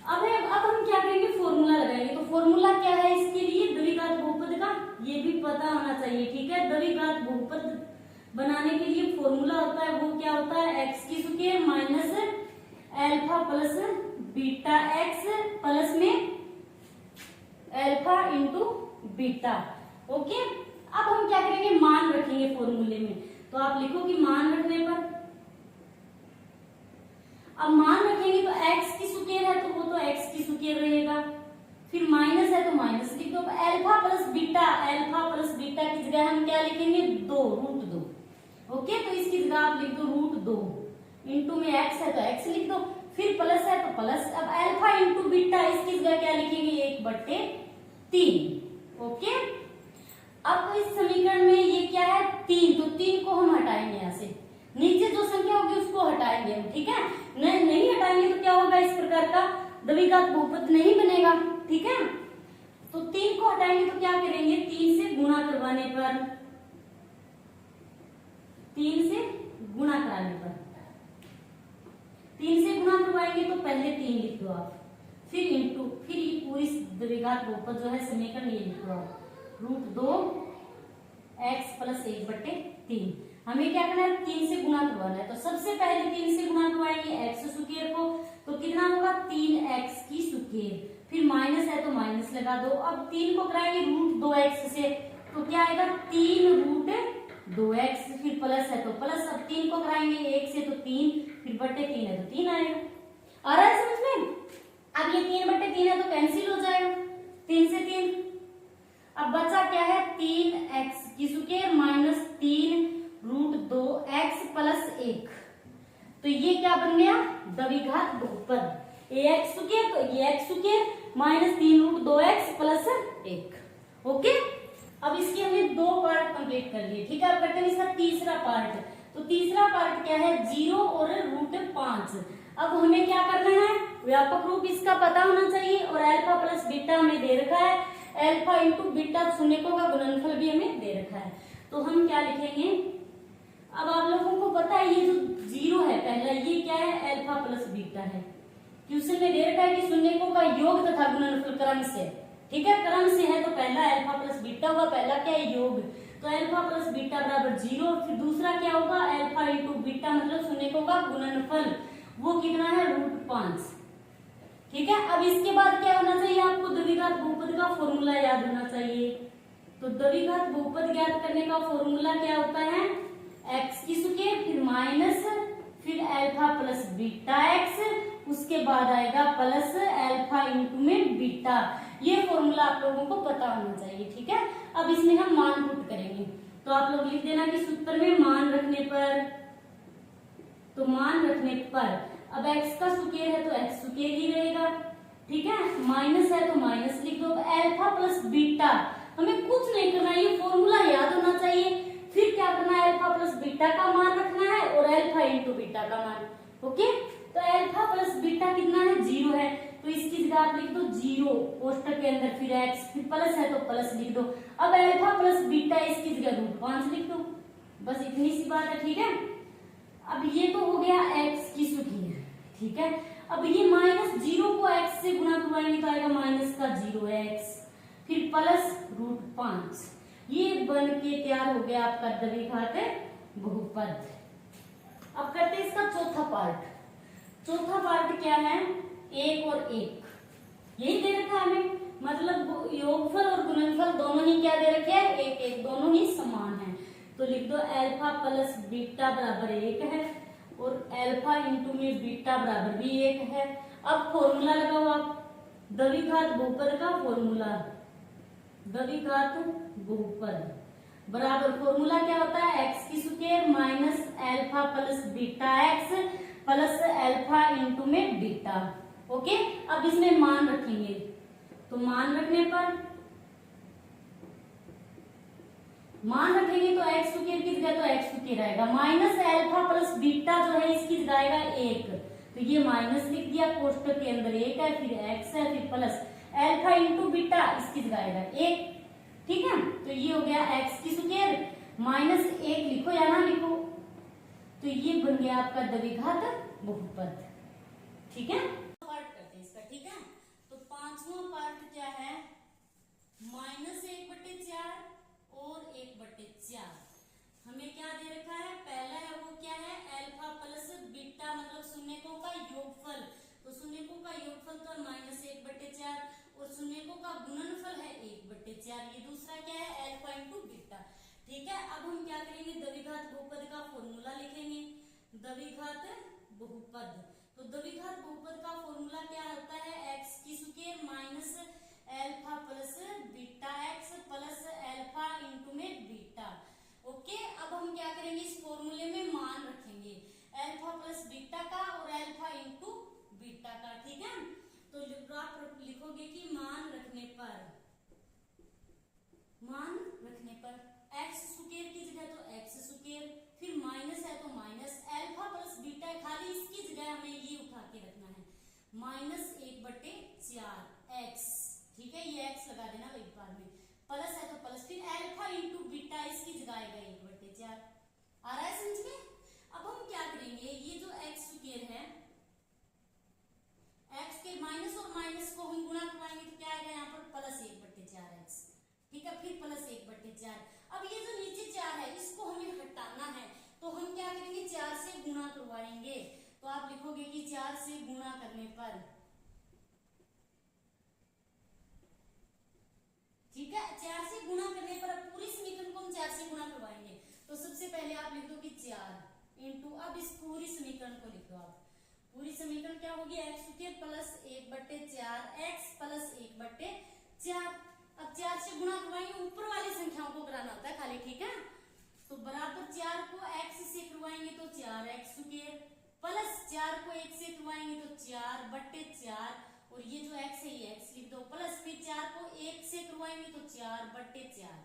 [SPEAKER 1] अब हम क्या करेंगे, फॉर्मूला लगाएंगे। तो फॉर्मूला क्या है इसके लिए, द्विघात बहुपद का ये भी पता होना चाहिए, ठीक है। द्विघात बहुपद बनाने के लिए फॉर्मूला होता है, वो क्या होता है x की square minus alpha plus beta x plus में अल्फा इंटू बीटा। ओके, अब हम क्या करेंगे, मान रखेंगे फॉर्मूले में। तो आप लिखो कि मान रखने पर, अब मान रखेंगे तो x की स्क्वायर है तो वो तो x की स्क्वायर रहेगा, फिर माइनस है तो माइनस लिख दो। अल्फा प्लस बीटा की जगह हम क्या लिखेंगे 2 √2। ओके, तो इसकी जगह आप लिख दो √2, इंटू में x है तो x लिख दो, फिर प्लस है तो प्लस। अब अल्फा इंटू बीटा इसकी जगह क्या लिखेंगे 1/3। ओके, अब इस समीकरण में ये क्या है 3, तो 3 को हम हटाएंगे यहाँ से, नीचे जो संख्या होगी उसको हटाएंगे हम, ठीक है। नहीं हटाएंगे तो क्या होगा, इस प्रकार का द्विघात बहुपद नहीं बनेगा, ठीक है। तो 3 को हटाएंगे तो क्या करेंगे, 3 से गुणा करवाने पर, 3 से गुणा कराने पर, 3 से गुणा करवाएंगे तो पहले 3 लिख दो आप, फिर इंटू, फिर ये पूरी द्विघात बहुपद जो है समीकरण ये लिख दो आप, √2x प्लस 1/3। हमें क्या करना है 3 से गुणा करवाना है, तो सबसे पहले 3 से गुणा करवाएंगे x स्क्वायर को, तो कितना होगा 3x की स्क्वायर, फिर माइनस है तो माइनस लगा दो। अब 3 को कराएंगे √2x से, तो क्या आएगा 3√2x, फिर प्लस है तो प्लस, अब 3 को कराएंगे 1 से तो 3, फिर /3 है तो 3 आएगा। आ रहा है समझ में, अब ये 3/3 है तो कैंसिल हो जाएगा, 3 से 3। अब बचा क्या है 3x की स्क्वायर माइनस 3√2x प्लस 1, तो ये क्या बन गया द्विघात बहुपद, ax स्क्वायर तो ये x square minus 3√2x plus 1। Okay, अब इसके हमने 2 पार्ट कंप्लीट कर लिए, ठीक है। अब करते हैं इसका तीसरा पार्ट। तो तीसरा पार्ट क्या है 0 और √5। अब हमें क्या करना है, व्यापक रूप इसका पता होना चाहिए, और अल्फा प्लस बीटा हमें दे रखा है, अल्फा इंटू बीटा शून्यकों का गुणनफल भी हमें दे रखा है। तो हम क्या लिखेंगे, अब आप लोगों को पता है ये जो 0 है पहला, ये क्या है अल्फा प्लस बीटा है, क्वेश्चन में दे रखा है कि शून्यकों का योग तथा गुणनफल क्रम से, ठीक है, क्रम से है तो पहला अल्फा प्लस बीटा होगा, पहला क्या है योग, तो अल्फा प्लस बीटा बराबर 0, फिर दूसरा क्या होगा अल्फा इंटू बीटा मतलब शून्यकों का गुणनफल, वो कितना है √5। ठीक है, अब इसके बाद क्या होना चाहिए आपको, द्विघात बहुपद का फॉर्मूला याद होना चाहिए। तो द्विघात बहुपद ज्ञात करने का फॉर्मूला क्या होता है, x की स्क्वायर फिर माइनस फिर अल्फा प्लस बीटा x, उसके बाद आएगा प्लस अल्फा इंटू में बीटा। ये फॉर्मूला आप लोगों को पता होना चाहिए। ठीक है, अब इसमें हम मान पुट करेंगे, तो आप लोग लिख देना कि सूत्र में मान रखने पर, तो मान रखने पर अब x का स्क्वायर है तो x स्क्वायर ही रहेगा। ठीक है, माइनस है तो माइनस लिख दो, अल्फा प्लस बीटा हमें कुछ नहीं करना, ये फॉर्मूला याद होना चाहिए। फिर क्या करना है, अल्फा प्लस बीटा का मान रखना है और अल्फा इंटू बीटा का मान। ओके, तो अल्फा प्लस बीटा कितना है 0 है, तो इसकी जगह आप लिख दो 0 कोष्टक के अंदर, फिर x, फिर प्लस है तो प्लस लिख दो। अब अल्फा प्लस बीटा इसकी जगह √5 लिख दो, बस इतनी सी बात है। ठीक है, अब ये तो हो गया x की स्क्वायर। ठीक है, अब ये -0 को x से गुणा करवाएंगे तो आएगा -0x, फिर प्लस √5, ये बन के तैयार हो गया आपका द्विघात बहुपद। अब करते हैं इसका चौथा पार्ट। चौथा पार्ट क्या है, 1 और 1, यही दे रखा है हमें, मतलब योगफल और गुणनफल दोनों ही क्या दे रखे हैं 1 1, दोनों ही समान है। तो लिख दो अल्फा प्लस बीटा बराबर 1 है और अल्फा इंटू में बीटा बराबर भी 1 है। अब फॉर्मूला लगाओ आप, द्विघात बहुपद का फॉर्मूला, द्विघात बहुपद बराबर फॉर्मूला क्या होता है, x की square minus alpha plus beta x plus alpha into में बीटा। ओके, अब इसमें मान रखेंगे, तो मान रखने पर, मान रखेंगे तो x स्क्वायर की जगह तो x स्क्वायर आएगा, माइनस अल्फा प्लस बीटा जो है इसकी जगह आएगा 1, तो ये माइनस लिख दिया, कोष्टक के अंदर 1 है, फिर x है, फिर प्लस अल्फा इंटू बीटा इसकी जगह आएगा 1। ठीक है, तो ये हो गया x की स्क्वायर माइनस 1 लिखो या ना लिखो, तो ये बन गया आपका द्विघात बहुपद। ठीक है, पार्ट करते हैं इसका। ठीक है, तो पांचवा पार्ट क्या है, -1/4 और 1/4। हमें क्या दे रखा है, पहला है वो क्या है अल्फा प्लस बीटा मतलब शून्यकों का योगफल, तो शून्यकों का योगफल तो -1/4 और शून्यकों का गुणनफल है 1/4। ये दूसरा क्या है अल्फा इंटू बीटा। ठीक है, अब हम क्या करेंगे, द्विघात बहुपद का फॉर्मूला लिखेंगे, द्विघात बहुपद। तो द्विघात बहुपद का फॉर्मूला क्या होता है, x की square minus alpha plus beta x plus alpha into में बीटा। ओके, अब हम क्या करेंगे, इस फॉर्मूले में मान रखेंगे अल्फा प्लस बीटा का और अल्फा इंटू बीटा का। ठीक है, तो आप लिखोगे कि मान रखने पर, मान रखने पर x स्क्वायर की जगह तो x स्क्वायर, फिर माइनस है तो माइनस अल्फा प्लस बीटा, खाली इसकी जगह हमें ये उठा के रखना है -1/4 x। ठीक है, ये x लगा देना एक बार में, प्लस है तो प्लस, फिर अल्फा इंटू बीटा इसकी जगह आएगा 1/4। आ रहा है समझ में? अब हम क्या करेंगे, ये जो x स्क्वायर है, x के माइनस और माइनस को हम गुणा करवाएंगे तो क्या आएगा यहाँ पर +1/4x। ठीक है, फिर +1/4। अब ये जो नीचे 4 है इसको हमें हटाना है, तो हम क्या करेंगे 4 से गुणा करवाएंगे, तो आप लिखोगे कि 4 से गुणा करने पर, ठीक है 4 से गुणा करने पर पूरी समीकरण को हम 4 से गुणा करवाएंगे, तो सबसे पहले आप लिख दो कि 4 इंटू, अब इस पूरी समीकरण को लिख दो आप, पूरी समीकरण क्या होगी x square plus 1/4x plus 1/4। अब 4 से गुणा करवाएंगे, ऊपर वाली संख्याओं को कराना होता है खाली। ठीक है, तो बराबर 4 को x से करवाएंगे तो 4x स्क्वायर प्लस 4 को 1 से करवाएंगे तो 4/4, और ये जो x है ये x लिख दो, प्लस फिर 4 को 1 से करवाएंगे तो 4/4।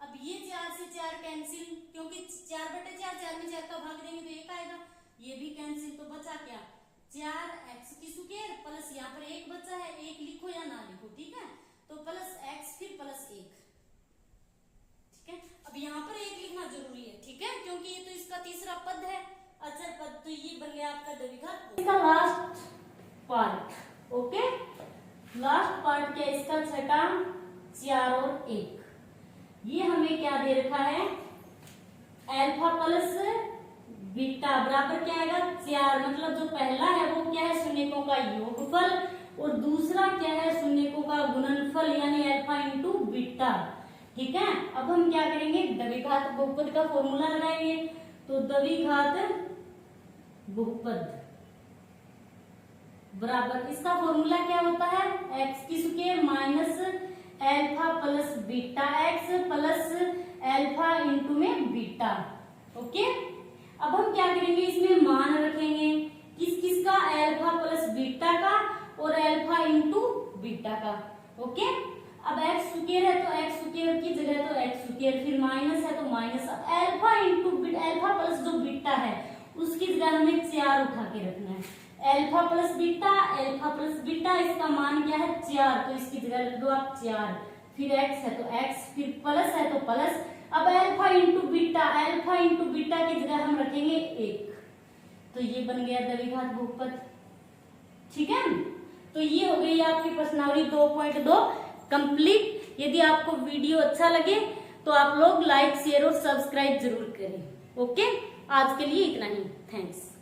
[SPEAKER 1] अब ये 4 से 4 कैंसिल, क्योंकि 4/4 4 में 4 का भाग देंगे तो 1 आएगा, ये भी कैंसिल, तो बचा क्या 4x की स्क्वायर प्लस यहाँ पर 1 बचा है, 1 लिखो या ना लिखो। ठीक है, तो प्लस x फिर प्लस 1। ठीक है, अब यहाँ पर 1 लिखना जरूरी है। ठीक है, क्योंकि ये तो इसका तीसरा पद है, अचर पद, तो ये बन गया आपका द्विघात। इसका last part, okay, last part क्या है इसका, छठा 4 और 1, ये हमें क्या दे रखा है, अल्फा प्लस बीटा बराबर क्या आएगा 4, मतलब जो पहला है वो क्या है, शून्यकों का योगफल, और दूसरा क्या है, शून्यकों का गुणनफल, यानी अल्फा इंटू बीटा। ठीक है, अब हम क्या करेंगे, द्विघात बहुपद का फॉर्मूला लगाएंगे। तो द्विघात बहुपद बराबर, इसका फॉर्मूला क्या होता है, एक्स की square minus alpha plus beta x plus alpha into में बीटा। ओके, अब हम क्या करेंगे, इसमें मान रखेंगे किस किस का, अल्फा प्लस बीटा का और अल्फा इंटू बीटा का। ओके, अब एक्स स्क्वायर है तो एक्स स्क्वायर की जगह तो एक्स स्क्वायर, फिर माइनस है तो माइनस, अब alpha into beta, alpha plus जो बीटा है उसकी जगह हमें 4 उठा के रखना है, alpha plus beta, alpha plus beta, इसका मान क्या है 4, तो इसकी जगह लिख दो आप 4, फिर एक्स है तो एक्स, फिर प्लस है तो प्लस, अब alpha into beta, alpha into beta की जगह हम रखेंगे 1, तो ये बन गया द्विघात बहुपद। ठीक है, तो ये हो गई आपकी प्रश्नावली 2.2 कंप्लीट। यदि आपको वीडियो अच्छा लगे तो आप लोग लाइक शेयर और सब्सक्राइब जरूर करें। ओके, आज के लिए इतना ही, थैंक्स।